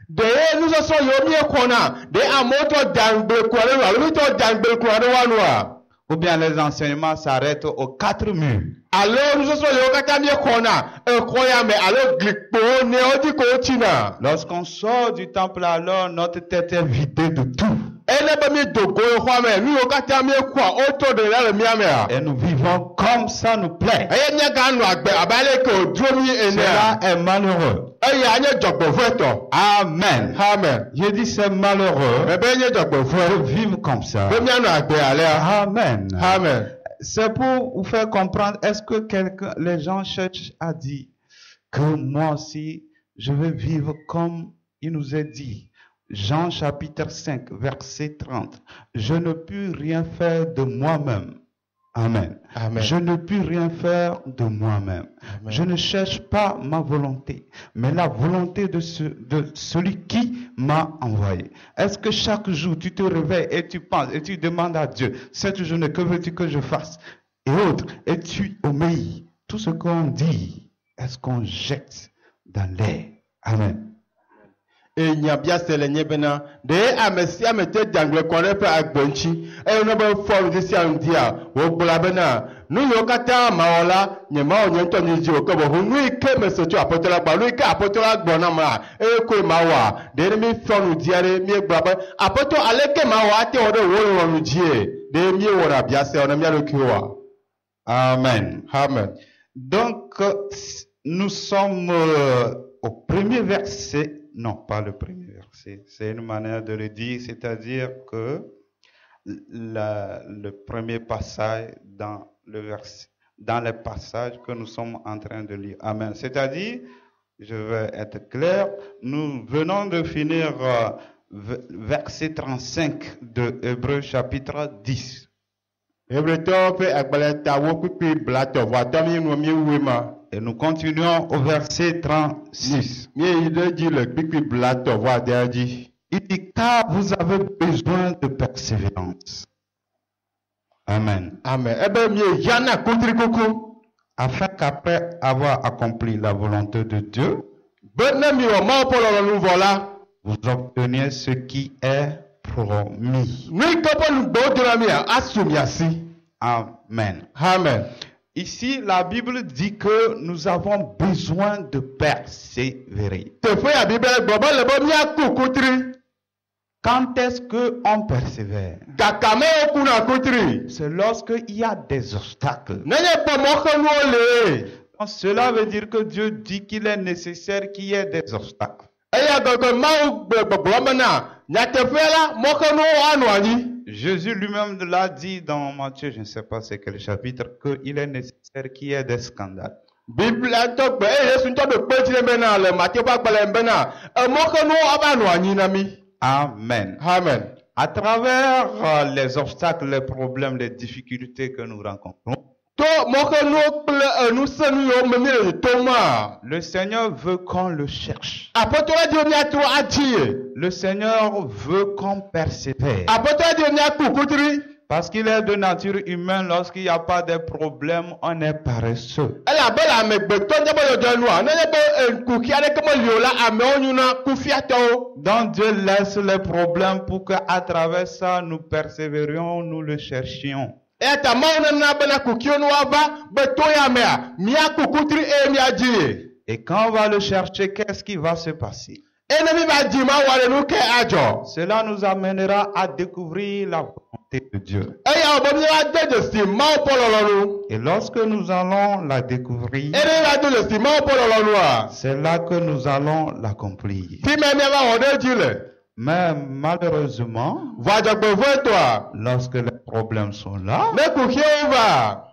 De nous so yo mi kona. De amo to dangbe ko le wa. Mi to dangbe ko le wa no. Ou bien les enseignements s'arrêtent aux 4 murs? Alors nous so yo kata mi kona. E ko ya me alors glikpo ne o di ko china. Lorsqu'on sort du temple, alors notre tête est vidée de tout. Et nous vivons comme ça nous plaît. Cela est malheureux. Amen. Amen. Je dis c'est malheureux de vivre comme ça. Amen. Amen. C'est pour vous faire comprendre, est-ce que les gens cherchent à dire que moi aussi, je veux vivre comme il nous est dit. Jean chapitre 5, verset 30. Je ne puis rien faire de moi-même. Amen. Amen. Je ne puis rien faire de moi-même. Amen. Je ne cherche pas ma volonté, mais la volonté de celui qui m'a envoyé. Est-ce que chaque jour tu te réveilles et tu penses et tu demandes à Dieu, cette journée, que veux-tu que je fasse? Et autres, et tu obéis. Tout ce qu'on dit, est-ce qu'on jette dans l'air? Amen. Et nya bia sele nye bena de amesi amete dangle kwore pe agbonchi e no be for this year dia wo gbla bena nu yo kata maola nye ma onye nto ni ji o ko bo hu nu ike mesetu apotola gba nu ike apotola gbo na ma e ko ma wa de mi fonu diare mi gbla ba apoto aleke ma wa te ode wo ronu die de mi wora bia se ona mi alokiwa. Amen. Amen. Donc nous sommes au premier verset. Non, pas le premier verset. C'est une manière de le dire, c'est-à-dire que le premier passage dans les passages que nous sommes en train de lire. Amen. C'est-à-dire, je vais être clair, nous venons de finir verset 35 de Hébreux chapitre 10. Et nous continuons au verset 36. Il dit, car vous avez besoin de persévérance. Amen. Amen. Afin qu'après avoir accompli la volonté de Dieu, vous obteniez ce qui est promis. Amen. Amen. Ici, la Bible dit que nous avons besoin de persévérer. Quand est-ce qu'on persévère? C'est lorsqu'il y a des obstacles. Donc, cela veut dire que Dieu dit qu'il est nécessaire qu'il y ait des obstacles. Jésus lui-même l'a dit dans Matthieu, je ne sais pas c'est quel chapitre, qu'il est nécessaire qu'il y ait des scandales. Amen. Amen. À travers les obstacles, les problèmes, les difficultés que nous rencontrons, le Seigneur veut qu'on le cherche. Le Seigneur veut qu'on persévère. Parce qu'il est de nature humaine, lorsqu'il n'y a pas de problème, on est paresseux. Donc Dieu laisse les problèmes pour qu'à travers ça, nous persévérions, nous le cherchions. Et quand on va le chercher, qu'est-ce qui va se passer? Cela nous amènera à découvrir la volonté de Dieu. Et lorsque nous allons la découvrir, c'est là que nous allons l'accomplir. Mais malheureusement, lorsque les problèmes sont là,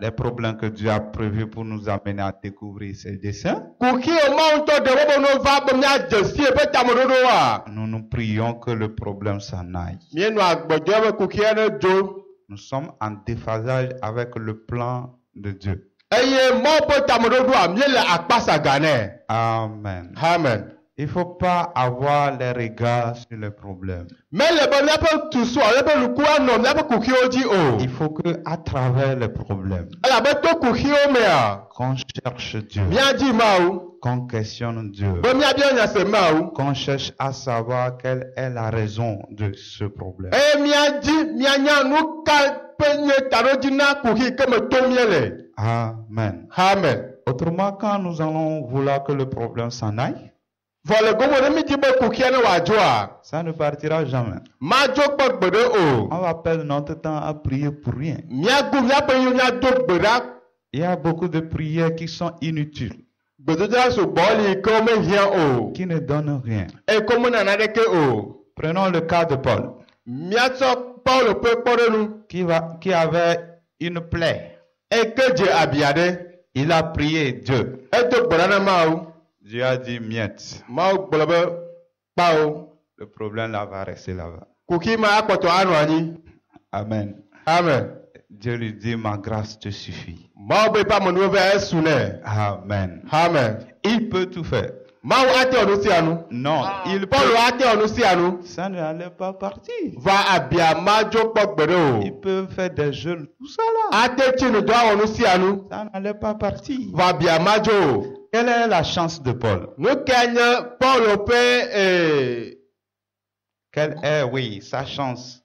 les problèmes que Dieu a prévus pour nous amener à découvrir ses desseins, nous nous prions que le problème s'en aille. nous sommes en déphasage avec le plan de Dieu. eye mɔ ƒe tameɖoɖoa míele akpasa ganɛ. Amen. Amen. Il ne faut pas avoir les regards sur les problèmes. Mele be míaƒe tusua míaƒe nuku anɔ míaƒe kuxiwo dzi o. Il faut que à travers les problèmes, Elabe to kuxiwo mea, qu'on cherche Dieu, míadi Mawu, qu'on questionne Dieu, be míabia nyase Mawu, qu'on cherche à savoir quelle est la raison de ce problème. eye míadi míanya nu ka ƒe nye taɖodzi na kuxi ke me to míele. Amen. Amen. Autrement, quand nous allons vouloir que le problème s'en aille, Vɔ le gomo ɖe mí dzi be kuxia ne wòadzoa, ça ne partira jamais. madzo kpɔ gbe ɖe o. On va perdre notre temps à prier pour rien. Míagu míaƒe yiwo míado gbe ɖa. Il y a beaucoup de prières qui sont inutiles, Gbedodoɖa sugbɔ li ke womehiã o. qui ne donnent rien. Eye ke womena naneke o. Prenons le cas de Paul, Míatsɔ Paulo ƒe kpɔɖenu, qui avait une plaie. eye ke dze abia ɖe. Il a prié Dieu. Edo gbe ɖa na Mawu. Dieu a dit miette. Mawu gblɔ be kpawo. Le problème là va rester là-bas. Kuxi ma akpɔtɔ anɔ anyi. Amen. Amen. Dieu lui dit, ma grâce te suffit. Mawu be eƒe amenuwo vɛ esu nɛ. Amen. Amen. Il peut tout faire. Mawu ate wɔ nu sia nu. Non, il Paulo peut. ate wɔ nu sia nu. Ça ne allait pas partir. Va abia madzo kpɔ gbe ɖe Il o. peut faire des jeûnes, tout ça là. Ate tsi nu do awɔ nu sia nu. Ça n'allait pas partir. Va abia madzo o. Quelle est la chance de Paul? Nu ke nye Paulo ƒe Quelle est, oui, sa chance?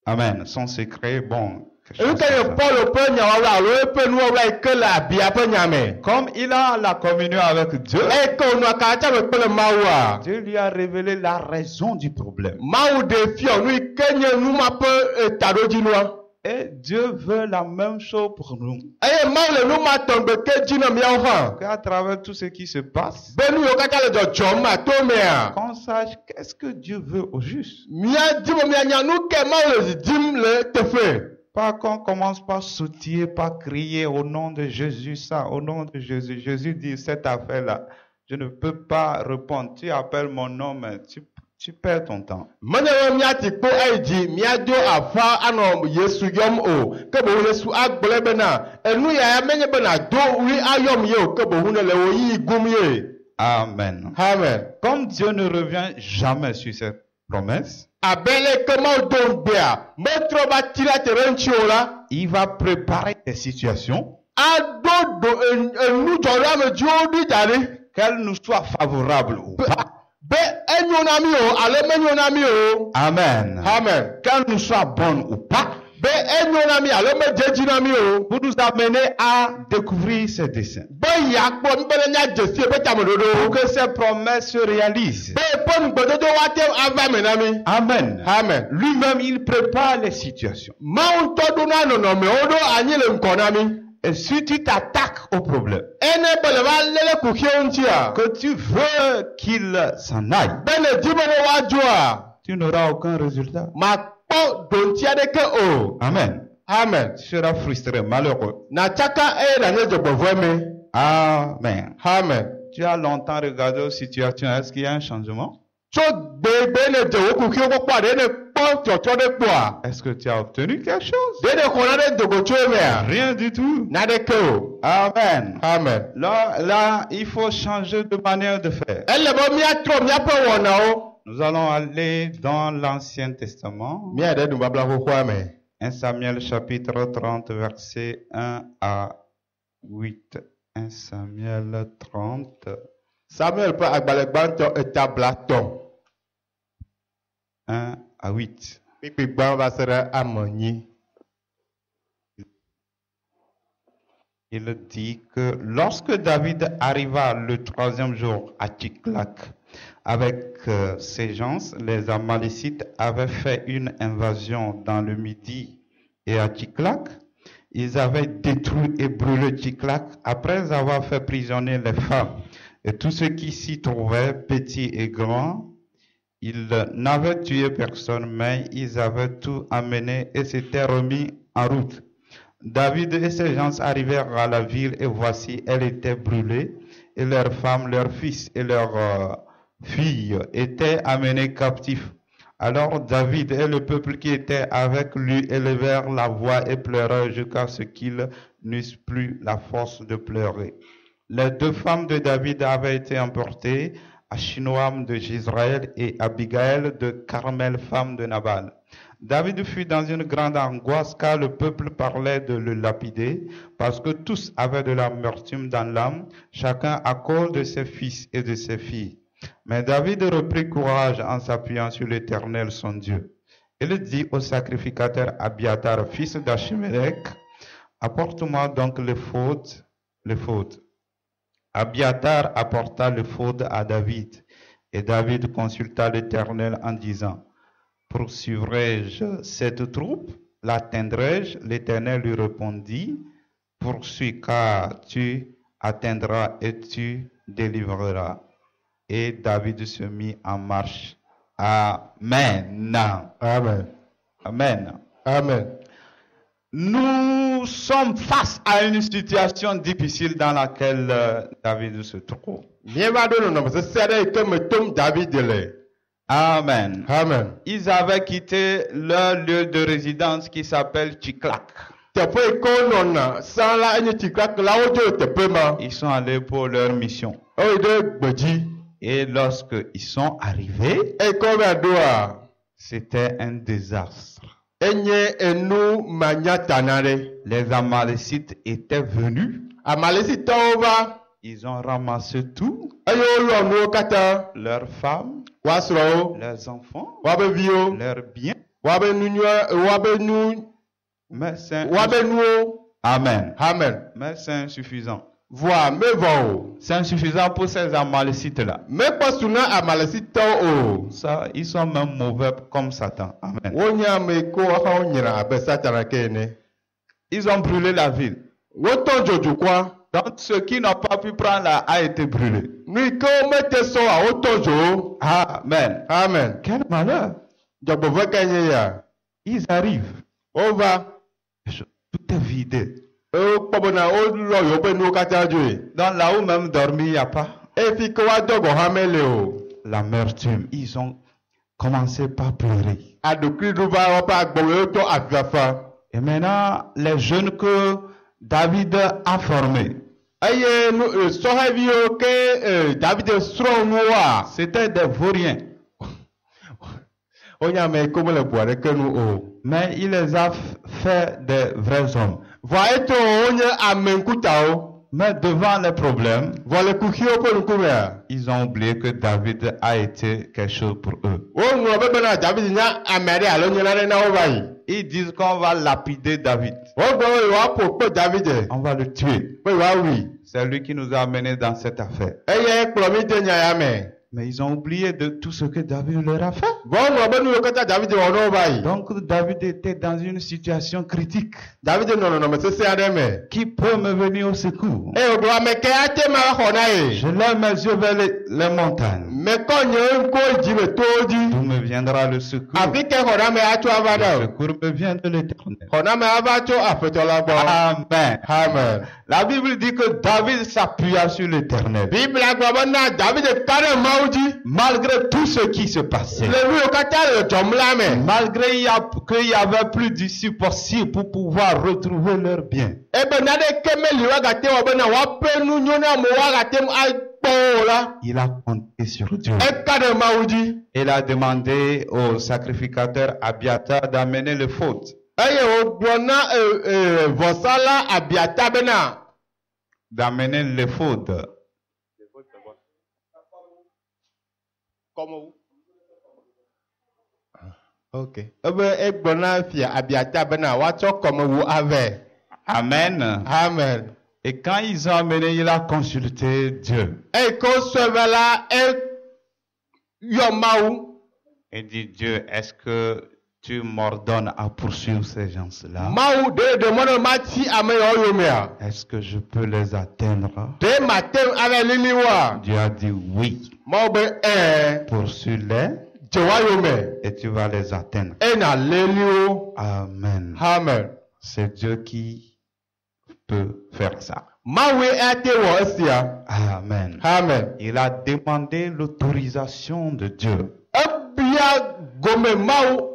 Amen. Son secret, bon. quelque nu chose ke nye comme ça. Paulo ƒe nyawɔwla alo eƒe nuwɔwla yi ke le abia ƒe nya me. Comme il a la communion avec Dieu, Eye ke wònɔ katã me kple Mawua. Dieu lui a révélé la raison du problème. Mawu ɖe fiɔ nu yi ke nye nu ma ƒe taɖodzinua. Et Dieu veut la même chose pour nous. Eye Mawu le nu ma tɔn gbe ke dzi na míawo hã. Qu'à travers tout ce qui se passe, Be nu yiwo katã le dzɔdzɔm to mea. qu'on sache qu'est-ce que Dieu veut au juste. Míadi be míanya nu ke Mawu le didim le teƒe. Pas qu'on commence par sautiller, par crier au nom de Jésus, ça, au nom de Jésus. Jésus dit, cette affaire-là, je ne peux pas répondre. Tu appelles mon nom, mais tu perds ton temps. Menye be míati kpo eyi dzi míado aƒa anɔ Yesu yɔm o. Ke boŋ Yesu agblɔe bena enu ya menye bena do ɣli ayɔm ye o. Ke boŋ ne le wo yi gum ye. Amen. Amen. Comme Dieu ne revient jamais sur cette promesse, Abe le ke Mawu do ŋgbea metrɔ va ti la te ɖe ŋuti o la. il va préparer des situations Ado do enu dzɔɖoamedziwo ɖi da ɖi. qu'elles nous soient favorables ou pas. Be enyo na mi o alo menyo na mi o. Amen. Amen. Qu'elles nous soient bonnes ou pas, Be enyo na mi alo medze edzi na mi o. pour nous amener à découvrir ses desseins. Be yeakpɔ nu be ne míadze sie be Pour tameɖoɖo. que ces promesses se réalisent. Be eƒe nugbedodo woate ava me na mi. Amen. Amen. Lui-même, il prépare les situations. Mawu ŋutɔ ɖo na nɔnɔmewo ɖo anyi le ŋkɔ na mi. Et si tu t'attaques au problème, Ene be le va lé le kuxiwo ŋutia. que tu veux qu'il s'en aille, Be le di be ne woadzoa. tu n'auras aucun résultat. Makpɔ donti aɖeke o. Amen. Amen. Tu seras frustré, malheureux. Natsaka eye nanye dzɔgbevɔe me. Amen. Amen. Tu as longtemps regardé aux situations. Est-ce qu'il y a un changement? Tso gbegbe ne dze wo kuxiwo kpɔkpɔa ɖe ne kpɔ tsɔtsɔ ɖe kpɔa. Est-ce que tu as obtenu quelque chose? Ɖe ne xɔ na ɖe dogotsoe mea. Rien du tout. Naɖeke o. Amen. Amen. Là, il faut changer de manière de faire. Ele be míatrɔ míaƒe wɔnawo. Nous allons aller dans l'Ancien Testament. Míaɖe nubabla xoxoa me. 1 Samuel chapitre 30, versets 1 à 8. 1 Samuel 30, Samuel ƒe agbalẽ gbãtɔ etablatɔ. 1 à 8. Kpikpi gbã va se ɖe ame 8. Il dit que lorsque David arriva le troisième jour à Tsiklag avec ses gens, les Amalécites avaient fait une invasion dans le Midi et à Tsiklag. Ils avaient détruit et brûlé Tsiklag après avoir fait prisonnier les femmes et tous ceux qui s'y trouvaient, petits et grands. Ils n'avaient tué personne, mais ils avaient tout amené et s'étaient remis en route. David et ses gens arrivèrent à la ville et voici, elle était brûlée et leurs femmes, leurs fils et leurs filles étaient amenés captifs. Alors David et le peuple qui était avec lui élevèrent la voix et pleurèrent jusqu'à ce qu'ils n'eussent plus la force de pleurer. Les 2 femmes de David avaient été emportées, Achinoam de Jezreel et Abigail de Carmel, femme de Nabal. David fut dans une grande angoisse car le peuple parlait de le lapider, parce que tous avaient de l'amertume dans l'âme, chacun à cause de ses fils et de ses filles. Mais David reprit courage en s'appuyant sur l'Éternel son Dieu. Il dit au sacrificateur Abiatar, fils d'Achimélec, apporte-moi donc l'éphod. Abiatar apporta l'éphod à David, et David consulta l'Éternel en disant, poursuivrai-je cette troupe? L'atteindrai-je? L'Éternel lui répondit, poursuis car tu atteindras et tu délivreras. Et David se mit en marche. Amen. Amen. Amen. Amen. Nous sommes face à une situation difficile dans laquelle David se trouve. Amen. Amen. Ils avaient quitté leur lieu de résidence qui s'appelle Tchiklak. Ils sont allés pour leur mission. Et lorsqu'ils sont arrivés, c'était un désastre. Les Amalécites étaient venus. Ils ont ramassé tout. Leurs femmes, leurs enfants, leurs biens. Mais c'est Amen. Amen. Mais c'est insuffisant. Voilà, mais bon. C'est insuffisant pour ces Amalécites-là. Mais pas souvent Amalécites oh. Ça, ils sont même mauvais comme Satan. Amen. Ils ont brûlé la ville. Donc ceux qui n'ont pas pu prendre là a été brûlé. Amen. Amen. Quel malheur. Ils arrivent. Tout est vidé. Donc là où même dormir, il n'y a pas. L'amertume. Ils ont commencé par pleurer. Et maintenant, les jeunes que David a formés, c'était des vauriens. Mais il les a fait des vrais hommes. Mais devant les problèmes, ils ont oublié que David a été quelque chose pour eux. Ils disent qu'on va lapider David. On va le tuer. C'est lui qui nous a amenés dans cette affaire. Mais ils ont oublié de tout ce que David leur a fait. Donc David était dans une situation critique. Qui peut me venir au secours? Je lève mes yeux vers les montagnes. D'où me viendra le secours? Le secours me vient de l'Éternel. Amen. Amen. La Bible dit que David s'appuya sur l'Éternel. Malgré tout ce qui se passait, malgré qu'il y avait plus d'issue possible pour pouvoir retrouver leurs biens, il a compté sur Dieu. Il a demandé au sacrificateur Abiatar d'amener le faute. D'amener le faute. Ok. Amen. Amen. Et quand ils ont amené, il a consulté Dieu. Il dit, Dieu, est-ce que tu m'ordonnes à poursuivre ces gens-là? Est-ce que je peux les atteindre? Dieu a dit oui. Poursuis-les et tu vas les atteindre. Amen. Amen. C'est Dieu qui peut faire ça. Amen. Amen. Il a demandé l'autorisation de Dieu. bia gome mawu.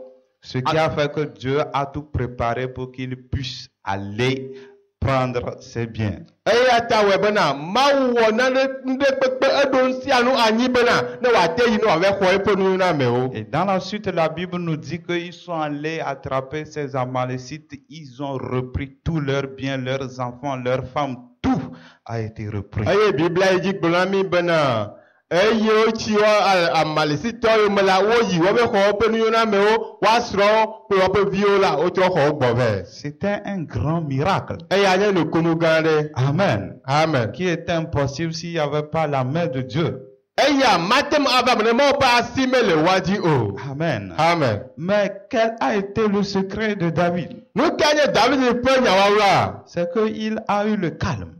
Ce qui a fait que Dieu a tout préparé pour qu'il puisse aller prendre ses biens. Eya ta wɔ bena mawu wɔ nane nde kpekpe eɖo ŋusia nu anyi bena ne wòate yi ne wòava xɔ eƒe nuwo na amewo. Et dans la suite, la Bible nous dit qu'ils sont allés attraper ces Amalécites. Ils ont repris tous leurs biens, leurs enfants, leurs femmes. Tout a été repris. Eye Biblia yi dzi gblɔ na mi bena eye wotsi wɔ Amalekitɔwo me la woyi woava xɔ woƒe nuwo na amewo, woasrɔ̃ kple woƒe viwo la wotrɔ xɔ wo gbɔ vɛ. C'était un grand miracle. Eya nye nukunu gã aɖe. Amen. Amen. Qui était impossible s'il n'y avait pas la main de Dieu. Eya mate me ava me ne mawo ƒe asi me le woa dzi o. Amen. Amen. Mais quel a été le secret de David? Nu ka nye David ƒe nyawawoa? C'est qu'il a eu le calme.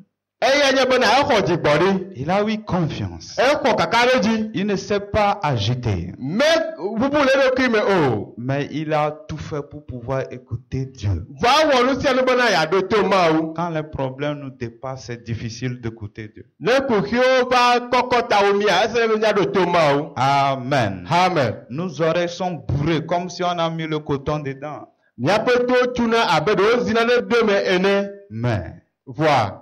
Eya nye bena exɔ dzigbɔɖi. Il a eu confiance. Exɔ kaka ɖe dzi. Il ne s'est pas agité. Me ʋuʋu le eɖokui me o. Mais il a tout fait pour pouvoir écouter Dieu. Va wɔ nu sia nu bena yeaɖo to Mawu. Quand les problèmes nous dépassent, c'est difficile d'écouter Dieu. Ne kuxiwo va kɔkɔ ta wo mia, ese ne míaɖo to Mawu. Amen. Amen. Nos oreilles sont bourrées comme si on a mis le coton dedans. Míaƒe to tuna abe ɖewo zina ɖe do me ene. Mais Voa.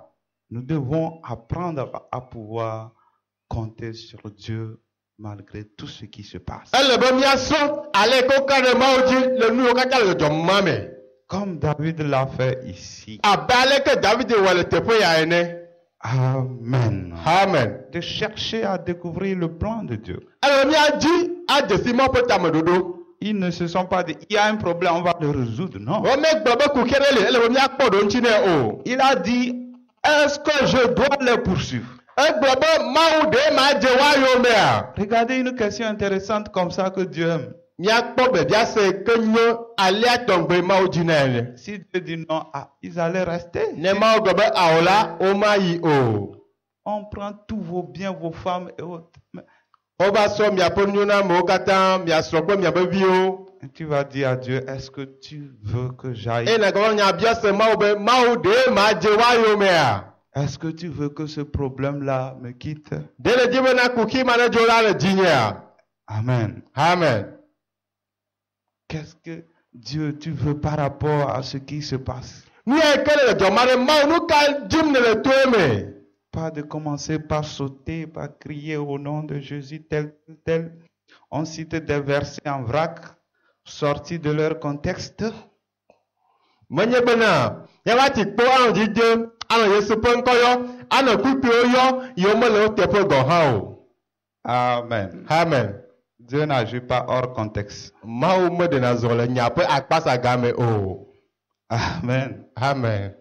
nous devons apprendre à pouvoir compter sur Dieu malgré tout ce qui se passe. Ele be míasrɔ̃ ale ke woka ɖe Mawu dzi le nuwo katã le dzɔdzɔm ma me. Comme David l'a fait ici. Abe aleke David wɔ le teƒe ya ene. Amen. Amen. De chercher à découvrir le plan de Dieu. Ele be míadzi adze si Mawu ƒe tameɖoɖo. Ils ne se sont pas dit, il y a un problème, on va le résoudre. Non. Womegblɔ be kuxia ɖe li, ele be míakpɔ ɖo ŋuti nɛ o. Il a dit, est-ce que je dois les poursuivre? Egblɔ be Mawu ɖe madze woayo mea. Regardez une question intéressante comme ça que Dieu aime. Míakpɔ bebia se ke nyo alia tɔgbe Mawu dzi na ene. Si Dieu dit non, ils allaient rester. Ne Mawu gblɔ be awɔ la, womayi o. On prend tous vos biens, vos femmes et autres. Mais Wova sɔ miaƒe nunamewo katã, miasrɔ̃ kple miaƒe viwo. tu vas dire à Dieu, est-ce que tu veux que j'aille? Eye nàgblɔ nya bia se Mawu be Mawu ɖe madze woayo mea. Est-ce que tu veux que ce problème-là me quitte? Ɖe le dzi be na kuxi ma ne dzo la le dzinyea. Amen. Amen. Qu'est-ce que Dieu, tu veux par rapport à ce qui se passe? Nu ya ke le dzɔ ma ɖe Mawu nu ka dzim ne le toe me. Pas de commencer par sauter, par crier au nom de Jésus, tel, tel. On cite des versets en vrac, sortis de leur contexte. Menye bena yava ti kpɔ anɔ dzidze, anɔ Yesu ƒe ŋkɔ yɔ, anɔ kpikpiwo yɔ, yiwo mele wo teƒe gɔ hã o. Amen. Amen. Dieu n'agit pas hors contexte. Mawu meɖena zɔ le nya ƒe akpasa game o. Amen. Amen.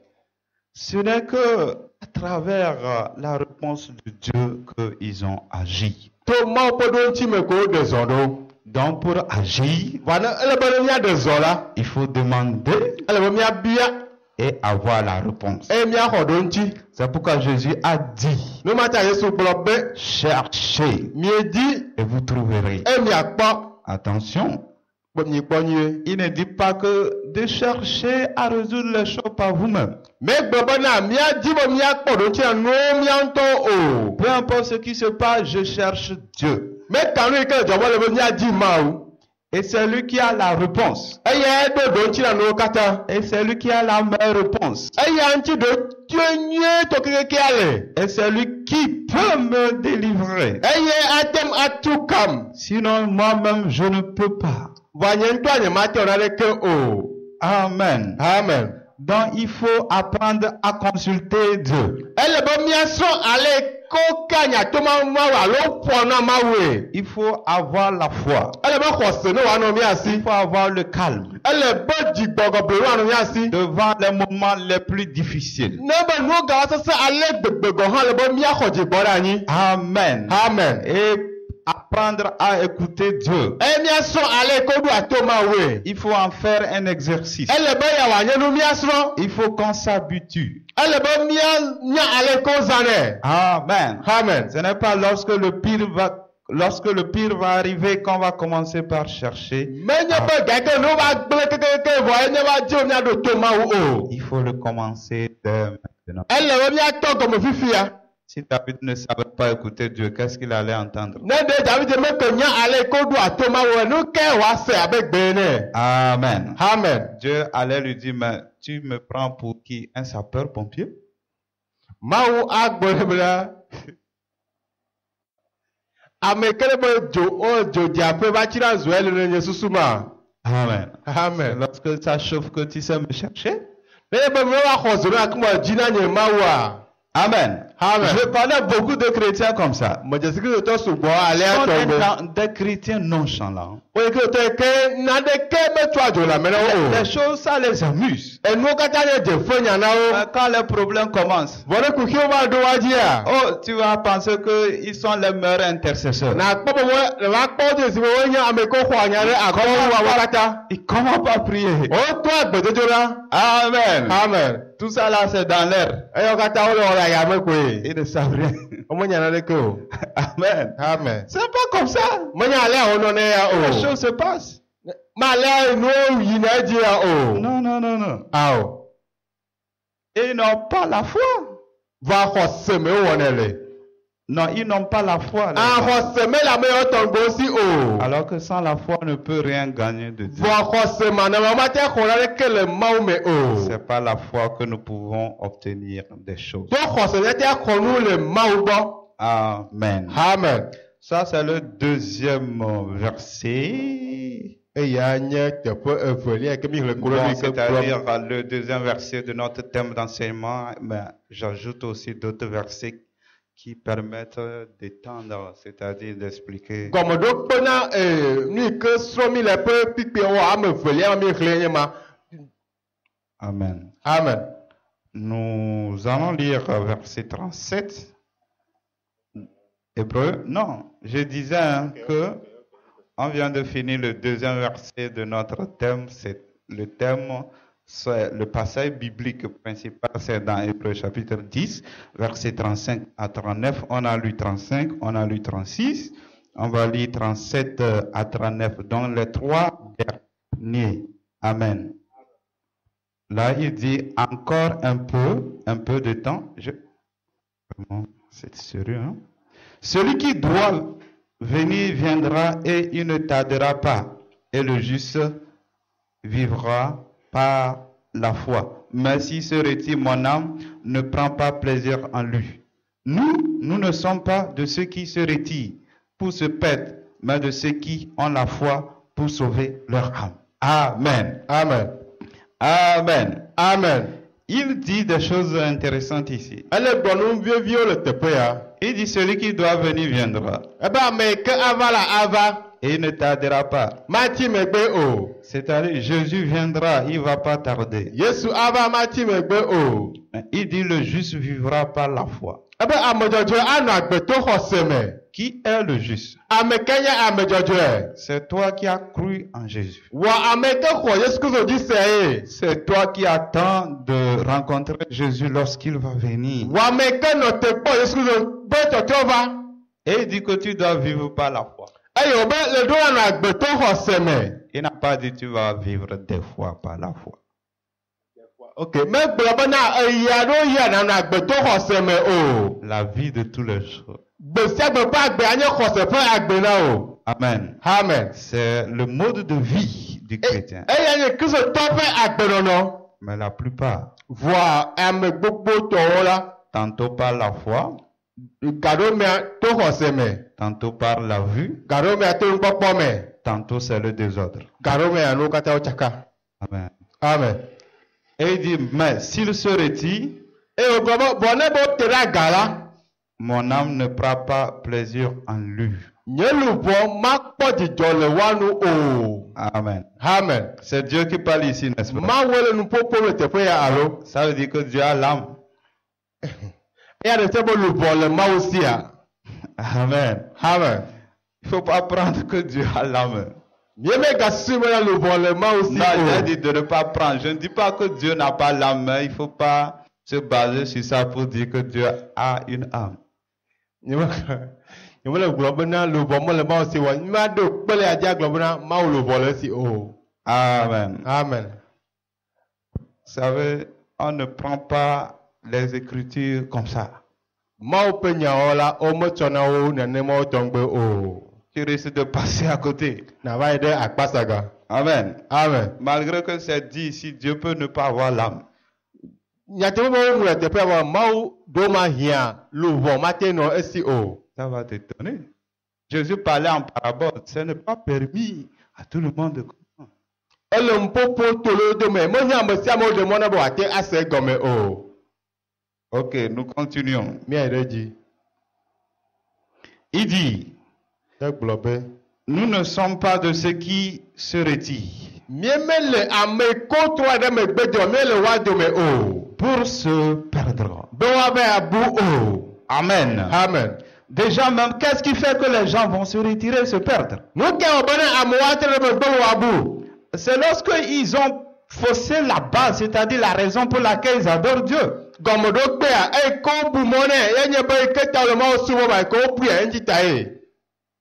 Ce n'est que à travers la réponse de Dieu qu'ils ont agi. To Mawu ƒe ɖo ŋuti me ko woɖe zɔ ɖo. Donc pour agir, Va ne ele be ne míaɖe zɔ la, il faut demander ele be míabia et avoir la réponse. eye míaxɔ ɖo ŋuti. C'est pourquoi Jésus a dit, Nu ma ta Yesu gblɔ be cherchez miedi et vous trouverez. eye miakpɔ Attention, be mikpɔ nyuie. il ne dit pas que de chercher à résoudre les choses par vous-même. Megblɔ bena míadi be míakpɔ ɖo ŋuti na nuwo mía ŋutɔ o. Peu importe ce qui se passe, je cherche Dieu. Meka nu yi ke le dzɔgbɔ le be míadi Mawu. Et c'est lui qui a la réponse. Eya ɖo ɖo ŋuti na nuwo katã. Et c'est lui qui a la meilleure réponse. Eya ŋuti ɖo tue nyuie to kekekea le. Et c'est lui qui peut me délivrer. Eye atem atu kam. Sinon, moi-même, je ne peux pas. Va nye ŋutɔ nyemate wɔ naneke o. Amen. Amen. Donc, il faut apprendre à consulter Dieu. Ele be míasrɔ̃ ale ko ka nyato Mawu alo ƒɔ na Mawue. Il faut avoir la foi. Ele be xɔse ne wòanɔ míasi. Il faut avoir le calme Ele be dzigbɔgbɔ wòanɔ míasi. devant les moments les plus difficiles. Ne be nuwo gawa sese ale gbegbe gɔ hã le be míaxɔ dzigbɔ ɖe anyi. Amen. Amen. Et apprendre à écouter Dieu. Eye míasrɔ̃ ale ko ɖo ato Mawue. Il faut en faire un exercice. Ele be ya wòanye nu míasrɔ̃. Il faut qu'on s'habitue. Ele be míanya ale ko zanɛ. Amen. Amen. Ce n'est pas lorsque le pire va arriver qu'on va commencer par chercher. Menye be gake nu va gblẽ kekeke vɔ enye va dzi wo míaɖo to Mawu o. Il faut le commencer dès maintenant. Ele be míatɔ gɔme fifia. Si David ne savait pas écouter Dieu, qu'est-ce qu'il allait entendre? Ne de David me ke nya ale ko do atoma wo nu ke wa se abe gbe ne. Amen. Amen. Dieu allait lui dire, mais tu me prends pour qui? Un sapeur-pompier? Mawu agbo bla. Ame kele bo jo diape ba tira zoel ne nyesusuma. Amen. Amen. Lorsque ça chauffe que tu sais me chercher? Ne be me wa khozuru akmo jina nye mawa. Amen. Amen. Je parlais beaucoup de chrétiens comme ça. Mo je sikiri to sugbo ale Ce sont ato gbe. des chrétiens nonchalants. O ke to ke na de ke me to ajo la me na Les o. choses, ça les amuse. Enu kata ne je fonya na o. Quand les problèmes commencent, Vole ku ki o ba do waji a. oh, tu vas penser qu'ils sont les meilleurs intercesseurs. Na kpo bo le wa kpo je si wo nya ame ko khwa nya re akọ wa wa kata. Ils commencent pas à prier. O to agbedojo la. Amen. Amen. Tout ça là, c'est dans l'air. Eyo kata o le ora ya me kwe. Ils ne savent rien. Omo nya na le ko. Amen. Amen. C'est pas comme ça. Mo nya ale o no ne ya Les o. choses se passent. Ma le no yi na ji ya o. Non, non, non, non. Ao. Et ils n'ont pas la foi. Va khose me wo ne le. Non, ils n'ont pas la foi. les A gens. khose me la me o ton go si o. Alors que sans la foi, on ne peut rien gagner de Dieu. Va khose ma na ma te khora le ke le ma o me o. C'est par la foi que nous pouvons obtenir des choses. To khose le te khonu le ma o bo. Amen. Amen. Ça, c'est le deuxième verset. E ya nye teƒe evelia ke mi le kolo Bon, mi ke c'est-à-dire le deuxième verset de notre thème d'enseignement, mais j'ajoute aussi d'autres versets qui permettent d'étendre, c'est-à-dire d'expliquer. gɔmeɖo kpena nu ke srɔ̃ mi le ƒe kpikpe wɔ ame evelia mi xlẽ nye ma. Amen. Amen. Nous allons lire verset 37. Hébreu. Non, je disais que on vient de finir le deuxième verset de notre thème. C'est le thème, c'est le passage biblique principal, c'est dans Hébreu chapitre 10, verset 35 à 39. On a lu 35, on a lu 36. On va lire 37 à 39, donc les trois derniers. Amen. Là, il dit encore un peu de temps. Vraiment, c'est sérieux, hein? Celui qui doit venir viendra et il ne tardera pas. Et le juste vivra par la foi. Mais s'il se retire, mon âme ne prend pas plaisir en lui. Nous ne sommes pas de ceux qui se retirent pour se perdre, mais de ceux qui ont la foi pour sauver leur âme. Amen. Amen. Amen. Amen. Il dit des choses intéressantes ici. Ele gblɔ nu viviwo le teƒe ya. Il dit celui qui doit venir viendra Ebe ame yi ke ava la ava. et il ne tardera pas. Mati megbe o. C'est-à-dire Jésus viendra, il ne va pas tarder. Yesu ava mati megbe o. Il dit le juste vivra par la foi. Ebe ame dzɔdzɔe anɔ agbeto xɔse me. Qui est le juste? Ame ke nye ame dzɔdzɔe. C'est toi qui as cru en Jésus. Wɔ ame ke xɔ Yesu Kristo dzi se ye. C'est toi qui attends de rencontrer Jésus lorsqu'il va venir. Wɔ ame ke nɔ te kpɔ Yesu Kristo be tɔtrɔ va. Et il dit que tu dois vivre par la foi. Eye wobe le ɖo anɔ agbeto xɔse me. Il n'a pas dit tu vas vivre des fois par la foi. Ok, megblɔ bena eyi aɖewo yi anɔ agbeto xɔse me o. La vie de tous les jours. Gbe sia gbe ƒe agbe anye xɔse ƒe agbe na o. Amen. Amen. C'est le mode de vie du chrétien. Eya nye kristotɔ ƒe agbenɔnɔ. Mais la plupart, Vɔa ame gbogbo tɔwo la, tantôt par la foi, gaɖo mea to xɔse me, tantôt par la vue, gaɖo mea to nukpɔkpɔ me, tantôt c'est le désordre. gaɖo mea nuwo katã wo tsaka. Amen. Amen. Et il dit, mais s'il se retire, Eye wògblɔ be vɔ ne be wote ɖe aga la, mon âme ne prend pas plaisir en lui. nye luʋɔ makpɔ dzidzɔ le woanu o. Amen. Amen. C'est Dieu qui parle ici, n'est-ce pas? Mawu le nuƒoƒo le teƒe ya alo. Ça veut dire que Dieu a l'âme. Eya ɖe se be luʋɔ le Mawu sia. Amen. Amen. Il ne faut pas prendre que Dieu a l'âme. Míeme gasui be luʋɔ le Mawu si Non, j'ai o. dit de ne pas prendre. Je ne dis pas que Dieu n'a pas l'âme, mais il ne faut pas se baser sur ça pour dire que Dieu a une âme. Nyeme le gblɔ bena luʋɔ mele Mawu si o. Nyema ɖo kpe le adi agblɔ bena Mawu luʋɔ le si o. Amen. Amen. Vous savez, on ne prend pas les Écritures comme ça. Mau pe nyawo la o me tsɔna wo nenema wo tɔŋgbe o. Tu risques de passer à côté. Na va yi ɖe akpasaga. Amen. Amen. Malgré que c'est dit ici, Dieu peut ne pas avoir l'âme. Nyateƒe be wo ŋlɔ teƒea be Mawu ɖo ma hiã luʋɔ mate nɔ esi o. Ça va t'étonner. Jésus parlait en parabole. Ce n'est pas permis à tout le monde de comprendre. Ele ŋuƒoƒo to le wo dome. Mehiã ame sia ame ɖe mɔ na be wòate ase egɔme o. Ok, nous continuons. Míayi ɖe dzi. Il dit, Egblɔ be. nous ne sommes pas de ceux qui se retirent Míemele ame koto aɖe megbe dɔ míele woa dome o. pour se perdre. Be woava abu o. Amen. Amen. Déjà même, qu'est-ce qui fait que les gens vont se retirer et se perdre? Nu ke wɔ be ne amewo ate ɖe megbe woabu. C'est lorsqu'ils ont faussé la base, c'est-à-dire la raison pour laquelle ils adorent Dieu. Gɔmeɖokpea eye ko bu mɔ nɛ yenye be ke ta le Mawu subɔ ma ke wo pui eŋuti ta ye.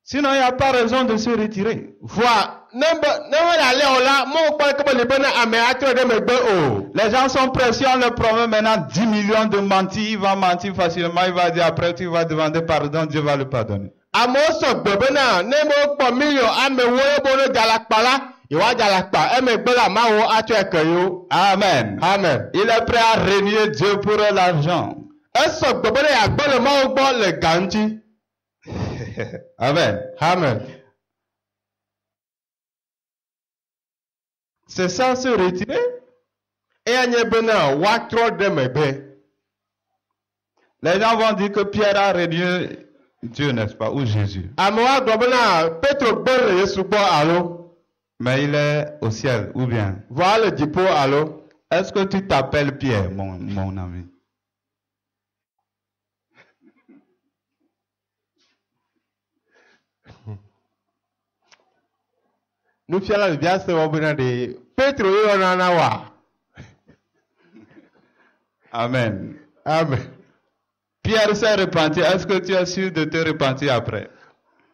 Sinon, il n'y a pas raison de se retirer. Voa ne le ale o la mo kpɔ ke be le be ne ame ate ɖe megbe o. Les gens sont pressés, on leur promet maintenant 10 millions de mentis, il va mentir facilement, il va dire après tu vas demander pardon, Dieu va le pardonner. Amewo sɔgbɔ bena ne mo kpɔ million amewo ebo ne dalakpa la yewoa dalakpa emegbe la Mawu atsɔ eke yo. Amen. Amen. Il est prêt à renier Dieu pour l'argent. Esɔgbɔ be ne yeagbe le Mawu gbɔ le ga ŋuti. Amen. Amen. C'est ça se retirer. Eya nye bena woatrɔ ɖe megbe. Les gens vont dire que Pierre a renié Dieu, n'est-ce pas, ou Jésus. Amewo agblɔ bena Petro gbe le Yesu gbɔ alo. Mais il est au ciel, ou bien. Vɔa le dziƒo alo. Est-ce que tu t'appelles Pierre, mon ami? Nufiala le bia se wɔ bena de Petro yɔna na wa. Amen. Amen. Pierre s'est repenti. Est-ce que tu es sûr de te repentir après?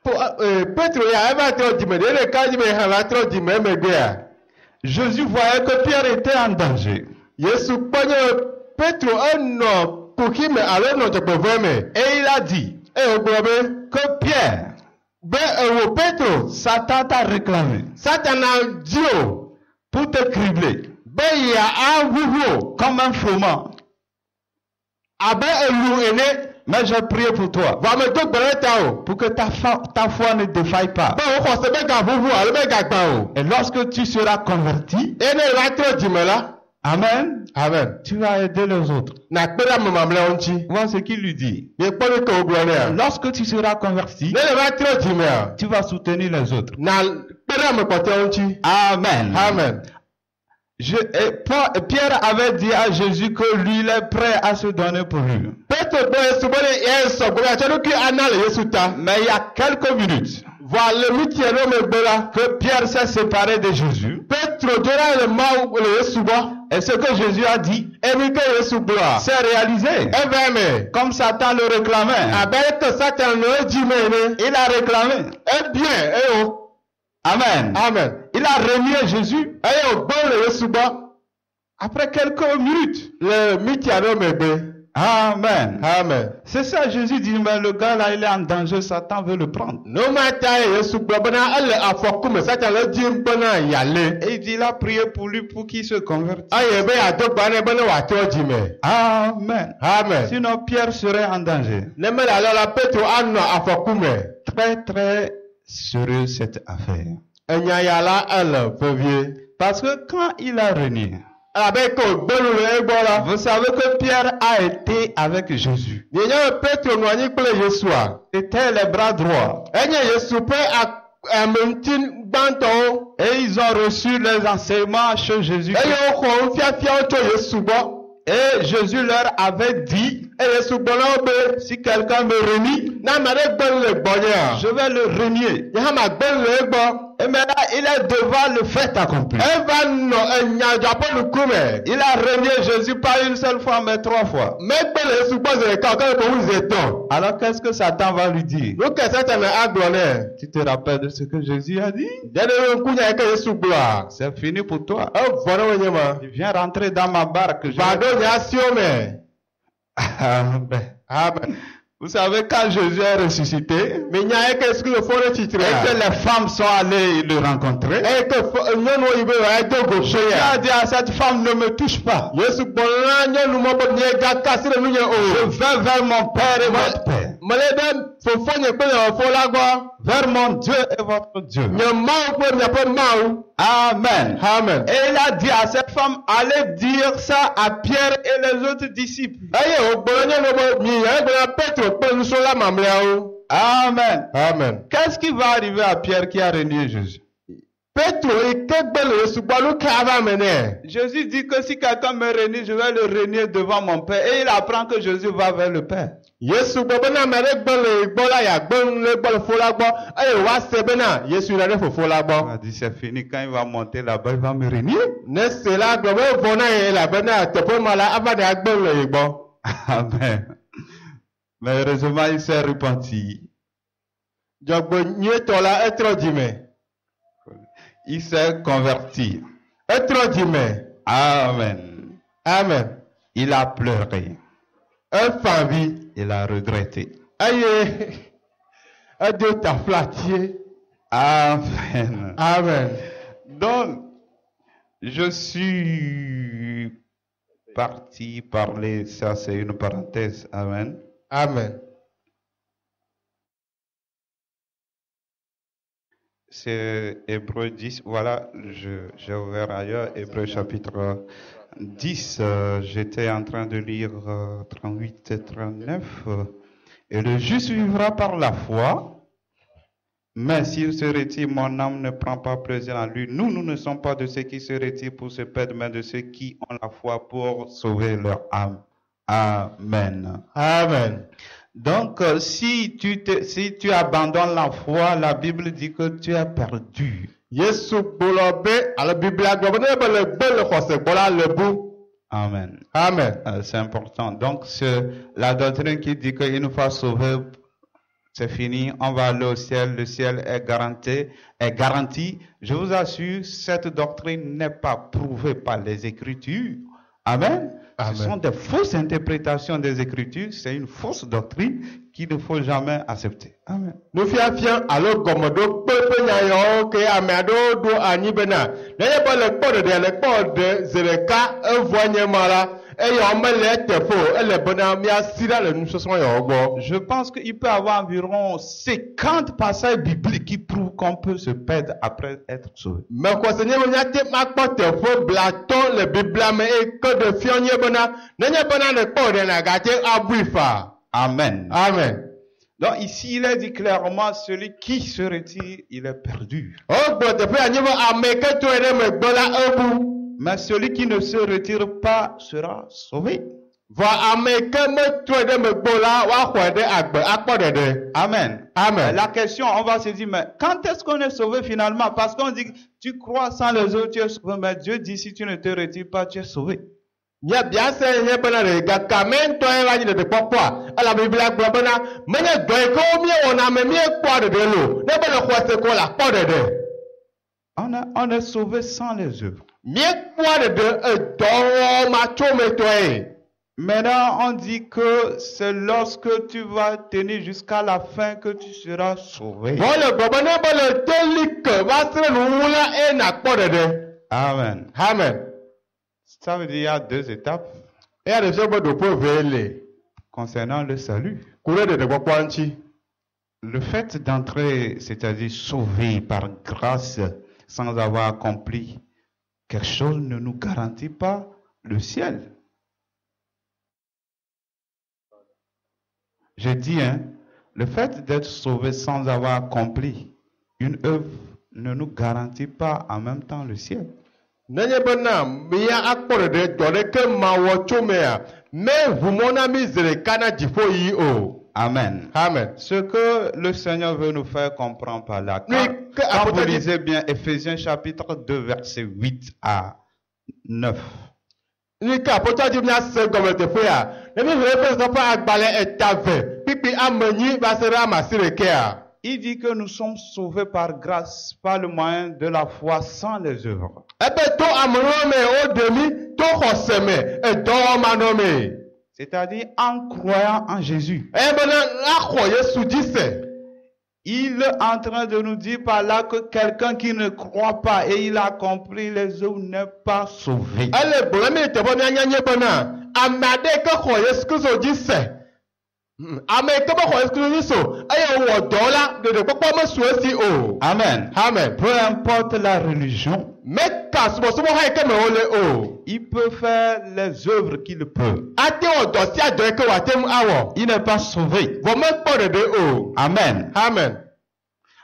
Petro ya eva trɔ dzime de ɖeka dzime hã va trɔ dzime emegbea. Jésus voyait que Pierre était en danger. Yesu kpɔ nye Petro enɔ kuxi me alo enɔ dzɔgbevɔe me. Et il a dit Eye wògblɔ be que Pierre, be ewo Petro Satan t'a réclamé Satana di o pour te cribler be yeavuvu o comme un froment. abe elu ene. Mais j'ai prié pour toi, Vɔ ame do gbe ɖe ta o. pour que ta foi ne défaille pas. Be wo xɔse be gavuvu alo be gagba o. Et lorsque tu seras converti, Eye ne va trɔ dzime la. Amen, Amen. tu vas aider les autres. Na kpe ɖe ame mamlɛawo ŋuti. Voilà ce qu'il lui dit. Miekpɔ ne ke wogblɔ nea. Lorsque tu seras converti, Ne le va trɔ dzimea. tu vas soutenir les autres. Na kpe ɖe ame kpɔtɔewo ŋuti. Amen. Amen. Pierre avait dit à Jésus que lui, il est prêt à se donner pour lui. Petro gbe Yesu be ne ye sɔgbɔ be atsɔ ɖokui ana le Yesu ta. Mais il y a quelques minutes Vɔ le mitie ɖe megbe la. que Pierre s'est séparé de Jésus. Petro do ɖa le Mawu le Yesu gbɔ. Et ce que Jésus a dit Emi ke Yesu gblɔa. s'est réalisé. Eva me. Comme Satan le réclamait. Abe ke Satan nɔ edzi me ene. Il a réclamé. Ebie eyo. Amen. Amen. Il a renié Jésus. Eye wògbe le Yesu gbɔ. Après quelques minutes. Le mitia ɖe megbe. Amen. Amen. C'est ça, Jésus dit, mais le gars là, il est en danger, Satan veut le prendre. No ma ta ye Yesu gblɔ bena ele afɔku me Satan le dim bena yale. Et il dit, il a prié pour lui pour qu'il se convertisse. Eye be yeado gba nɛ bena wòatrɔ dzime. Amen. Amen. Sinon, Pierre serait en danger. Ne mele alɔ la Petro anɔ afɔku me. Très, très sérieux cette affaire. Enya ya la ele vevie. Parce que quand il a renié, Abe ke wògbelu le egbɔ la. vous savez que Pierre a été avec Jésus. Mienya be Petro nɔ anyi kple Yesua. C'était les bras droits. Enye Yesu ƒe amenuti gbãtɔwo. Et ils ont reçu les enseignements chez Jésus. Eye woxɔ nufiafiawo tso Yesu gbɔ. Et Jésus leur avait dit, Eye Yesu gblɔ na wo be si quelqu'un me renie, ne ame ɖe gbelu le gbɔnyea. je vais le renier. Nye hã magbelu le egbɔ. Et maintenant, il est devant le fait accompli. Eva nɔ enyadzɔ ƒe nukume. Il a renié Jésus pas une seule fois, mais 3 fois. Megbe le Yesu gbɔ zi ɖeka ke bowu zi etɔ̃. Alors qu'est-ce que Satan va lui dire? Nu ke Satana agblɔ nɛ. Tu te rappelles de ce que Jésus a dit? Ɖeɖe ŋkunya yi ke Yesu gblɔa. C'est fini pour toi. Evɔ ɖe wo nye ma. Tu viens rentrer dans ma barque. Va ɖo nye asiwo me. Amen. Amen. Vous savez, quand Jésus est ressuscité, Mais il y a que ce que le fond est titré. et que les femmes sont allées le rencontrer, Et que non, il veut être gauche. il a dit à cette femme, ne me touche pas. Yesu bonna nous m'a bonné gakasi le nous Je o. vais vers mon Père et votre Père, Malade fofo nye pe na fo la gbo. vers mon Dieu et votre Dieu. Nye ma pe nye pe ma o. Amen. Amen. Et il a dit à cette femme, allez dire ça à Pierre et les autres disciples. Aye o gboro nye no bo mi ya gboro Petro pe nu so la mamle o. Amen. Amen. Qu'est-ce qui va arriver à Pierre qui a renié Jésus? Petro e kegbele Yesu gbo lu ka va mene. Jésus dit que si quelqu'un me renie, je vais le renier devant mon Père. Et il apprend que Jésus va vers le Père. Yesu gbo bena mere gbele gbo la ya gbo le gbo le fo la gbo. Aye wa se bena Yesu la de fo la Il gbo. a dit, c'est fini. Quand il va monter là-bas, il va me renier. Ne se la gbo bo fo na e la bena te pe mala ava de gbo le gbo. Amen. Mais heureusement, il s'est repenti. Jogbo nye to la etro dime. Il s'est converti. Etro dime. Amen. Amen. Il a pleuré. Enfavi. Il a regretté. Aye. Adieu ta flattier. Amen. Amen. Donc, je suis parti parler, ça c'est une parenthèse. Amen. Amen. C'est Hébreu 10, voilà, j'ai ouvert ailleurs, Hébreu chapitre 10, j'étais en train de lire 38 et 39. Et le juste vivra par la foi, mais s'il se retire, mon âme ne prend pas plaisir en lui. Nous ne sommes pas de ceux qui se retirent pour se perdre, mais de ceux qui ont la foi pour sauver leur âme. Amen. Amen. Donc, si tu abandonnes la foi, la Bible dit que tu es perdu. Yesu bolobe ala Biblia gobane bele bele khose bola lebu. Amen. Amen. C'est important. Donc, c'est la doctrine qui dit qu'une fois sauvé, c'est fini, on va aller au ciel, le ciel est garanti. Je vous assure, cette doctrine n'est pas prouvée par les Écritures. Amen. Amen. Ce sont des fausses interprétations des Écritures, c'est une fausse doctrine qu'il ne faut jamais accepter. Amen. Nous fiafian alo gomodo pepe nya yo ke amado do anyi bena. Neye bele kpode de le kpode zeleka evoanye mara. E yo mele tefo ele bena mi asira le nusoso yo gbo. Je pense qu'il peut y avoir environ 50 passages bibliques qui prouvent qu'on peut se perdre après être sauvé. Me ko se nye nya te makpo tefo blaton le biblia me e ko de fionye bena. Neye bena le kpode na gate abuifa. Amen. Amen. Donc ici, il est dit clairement, celui qui se retire, il est perdu. O gbo te pe anyi bo ameke to ere me gbola ebu. Mais celui qui ne se retire pas sera sauvé. Va ameke me to ere me gbola wa khwe de agbe akpo dede. Amen. Amen. La question, on va se dire, mais quand est-ce qu'on est sauvé finalement? Parce qu'on dit, tu crois sans les autres, tu es sauvé. Mais Dieu dit, si tu ne te retires pas, tu es sauvé. Nya biase nye bena de gakamen to e waji de popoa. Ala Biblia gbo bena menye doy ko mi ona me mi ekpo de lo. Ne bele khwese ko la po de. On est sauvé sans les œuvres. Mi ekpo de do ma chome to e. Maintenant, on dit que c'est lorsque tu vas tenir jusqu'à la fin que tu seras sauvé. Wole gbo bena bele telik wa sre wula e na po de. Amen. Amen. Ça veut dire qu'il y a deux étapes E ya de so bo do po vele. concernant le salut. Kure de gbo kwanchi. Le fait d'entrer, c'est-à-dire sauvé par grâce sans avoir accompli quelque chose, ne nous garantit pas le ciel. J'ai dit, le fait d'être sauvé sans avoir accompli une œuvre ne nous garantit pas en même temps le ciel. Nenye bena mi ya akpo de do de ke ma wo chome ya. Me vumona mi zere kana jifo yi o. Amen. Amen. Ce que le Seigneur veut nous faire comprendre par là. Oui, Quand vous lisez bien Ephésiens chapitre 2, verset 8 à 9. Ni ka poto di na se gomo te fo ya. Ne mi ve fe so pa agbale etave. Pipi amanyi ba se ra ma sire ke ya. Il dit que nous sommes sauvés par grâce, par le moyen de la foi, sans les œuvres. Ebe to amro me o demi to khoseme e do ma no me. C'est-à-dire en croyant en Jésus. eye bena axɔ Yesu dzi se. Il est en train de nous dire par là que quelqu'un qui ne croit pas et il a compris les œuvres n'est pas sauvé. Ele gblɔm mi teƒe mianya nye bena ame aɖe ke xɔ Yesu Kristo dzi se. Ame yi ke be xɔ Yesu Kristo dzi so eye wòwɔ dɔ la ɖeɖekpɔkpɔ mesu esi o. Amen. Amen. Peu importe la religion, Meka subɔsubɔ hã yi ke me wole o. il peut faire les œuvres qu'il peut. Ate wɔ dɔ sia dɔ yi ke wòate ŋu awɔ. Il n'est pas sauvé. Vɔ mekpɔ ɖeɖe o. Amen. Amen.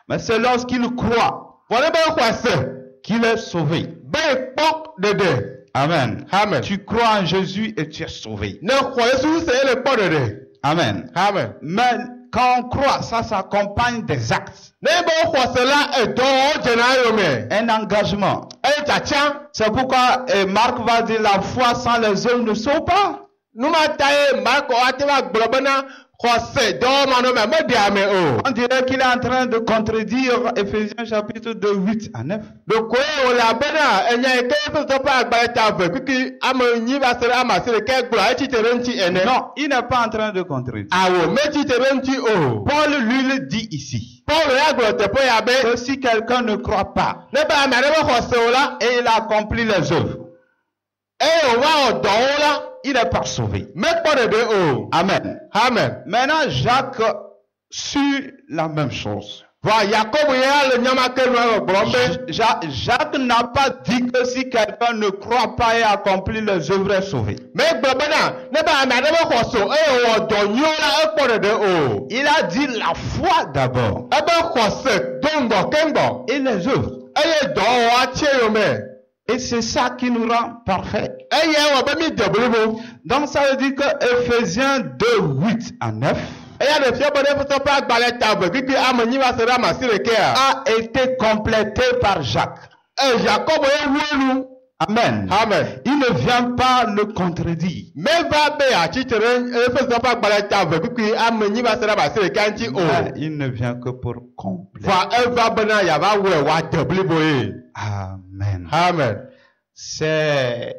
Mais c'est lorsqu'il croit Vɔ ne be xɔ se qu'il est sauvé. be kpɔ ɖeɖe. Amen. Amen. Tu crois en Jésus et tu es sauvé. Ne xɔ Yesu se ele kpɔ ɖeɖe. Amen. Amen. Mais quand on croit, ça s'accompagne des actes. Ne be xɔ se la edɔwɔwɔ dzena eyome. Un engagement. Eye tsatsia. C'est pourquoi Marc va dire la foi sans les œuvres ne sauve pas. Numata ye Marko ate va gblɔ bena xɔse dɔwɔmanɔme meɖe ame o. On dirait qu'il est en train de contredire Éphésiens chapitre 2, 8 à 9. Ɖeko ye wòle abena enya yi ke Efeso ƒe agbalẽ ta ve kpikpi ame 8 va se ɖe ame 11 gblɔ etsi te ɖe ŋuti ene. Non, il n'est pas en train de contredire. Awo metsi te ɖe ŋuti o. Paul lui le dit ici. Paul ya gblɔ teƒe ya be Que si quelqu'un ne croit pas ne be ame aɖe be xɔse o la et il accomplit les œuvres, eye wòva wɔ dɔwo la il n'est pas sauvé. mekpɔ ɖeɖe o. Amen. Amen. Maintenant, Jacques sur la même chose. Vɔ Yakobo ya le nyamake nu gblɔm be Jacques n'a pas dit que si quelqu'un ne croit pas et accomplit les œuvres est sauvé. megblɔ bena ne be ame aɖe be xɔse o eye wòwɔ dɔ nyuiwo la ekpɔ ɖeɖe o. Il a dit la foi d'abord Ebe xɔse do ŋgɔ keŋgɔ et les œuvres. eye dɔwɔwɔ atsie yome. Et c'est ça qui nous rend parfaits. Eye wɔ be mi de blibo. Donc ça veut dire que Éphésiens 2, 8 à 9 Eya ɖe fia be ɖe Efeso ƒe agbalẽ ta ve kpikpi ame 8 va se ɖe ame 11 a été complété par Jacques. Yakobo ye wu enu. Amen. Amen. Il ne vient pas le contredire. Meva be atsitre ɖe Efeso ƒe agbalẽ ta ve kpikpi ame 8 va se ɖe ame 11 ŋuti Mais o. il ne vient que pour compléter. Va eva bena yava wɔe woade blibo ye. Amen. Amen. C'est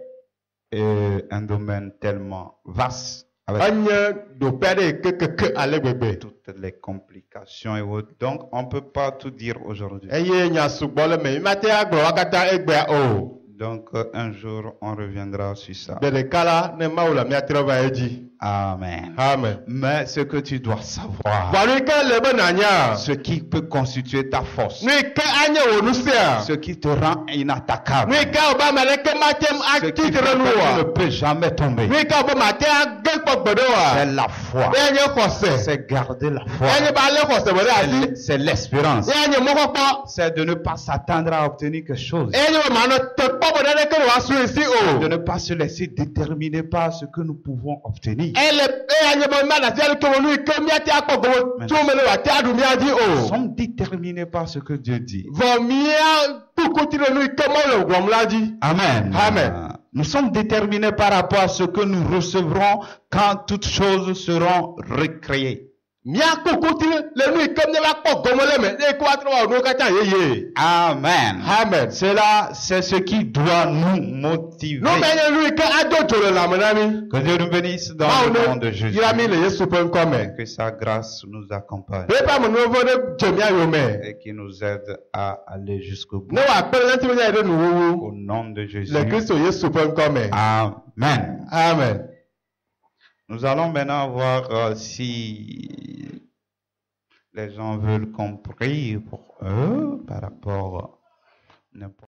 un domaine tellement vaste avec Enye ɖoƒe aɖe yi ke keke ale gbegbe. toutes les complications et autres. Donc, on ne peut pas tout dire aujourd'hui. Eye nya sugbɔ le me mi mate agblɔ wa katã egbea o. Donc, un jour, on reviendra sur ça. Gbe ɖeka la ne Mawu le miatrɔ va edzi. Amen. Amen. Mais ce que tu dois savoir, Vɔ nu yi ke le be nanya. ce qui peut constituer ta force, Nu yi ke anye wò nusia. ce qui te rend inattaquable, Nu yi ke wo be ame ɖeke mate ce qui fait atsitre que nu tu ne wa. peux jamais tomber, Nu yi ke wo be mate age kpɔ gbe ɖe wa. c'est la foi. Enye xɔse. C'est garder la foi. Enye be ale xɔse be ɖe asi. C'est l'espérance. Enye mɔkpɔkpɔ. C'est de ne pas s'attendre à obtenir quelque chose. Enye be manɔ te kpɔ be ɖe ɖeke ne wòasu esi De o. ne pas se laisser déterminer par ce que nous pouvons obtenir. Enye be ma nasi ali ke nu yi ke miate akpɔ gɔme tso me ne wòate aɖu mia dzi Nous o. sommes déterminés par ce que Dieu dit. Vɔ mia kukuti ɖe nu yi ke Mawu le gblɔm la dzi. Amen. Amen. Nous sommes déterminés par rapport à ce que nous recevrons quand toutes choses seront recréées. Mia kukuti le nu yi ke miava kpɔ gɔme le me eye ke woatrɔ wɔ nuwo katã yeye. Amen. Amen. Cela, c'est ce qui doit nous motiver. Nu me nye nu yi ke ado dzo le lãme na mi. Que Dieu nous bénisse dans Mawu le nom de ne Jésus. yra mi le Yesu ƒe ŋkɔ me. Que sa grâce nous accompagne Eƒe amenuwo ɖe dze mia yome. et qui nous aide à aller jusqu'au bout. Ne wòakpe ɖe ŋuti be ɖe nuwuwu. Au nom de Jésus. Le Kristo Yesu ƒe ŋkɔ me. Amen. Amen. Nous allons maintenant voir si les gens veulent qu'on prie pour eux par rapport à n'importe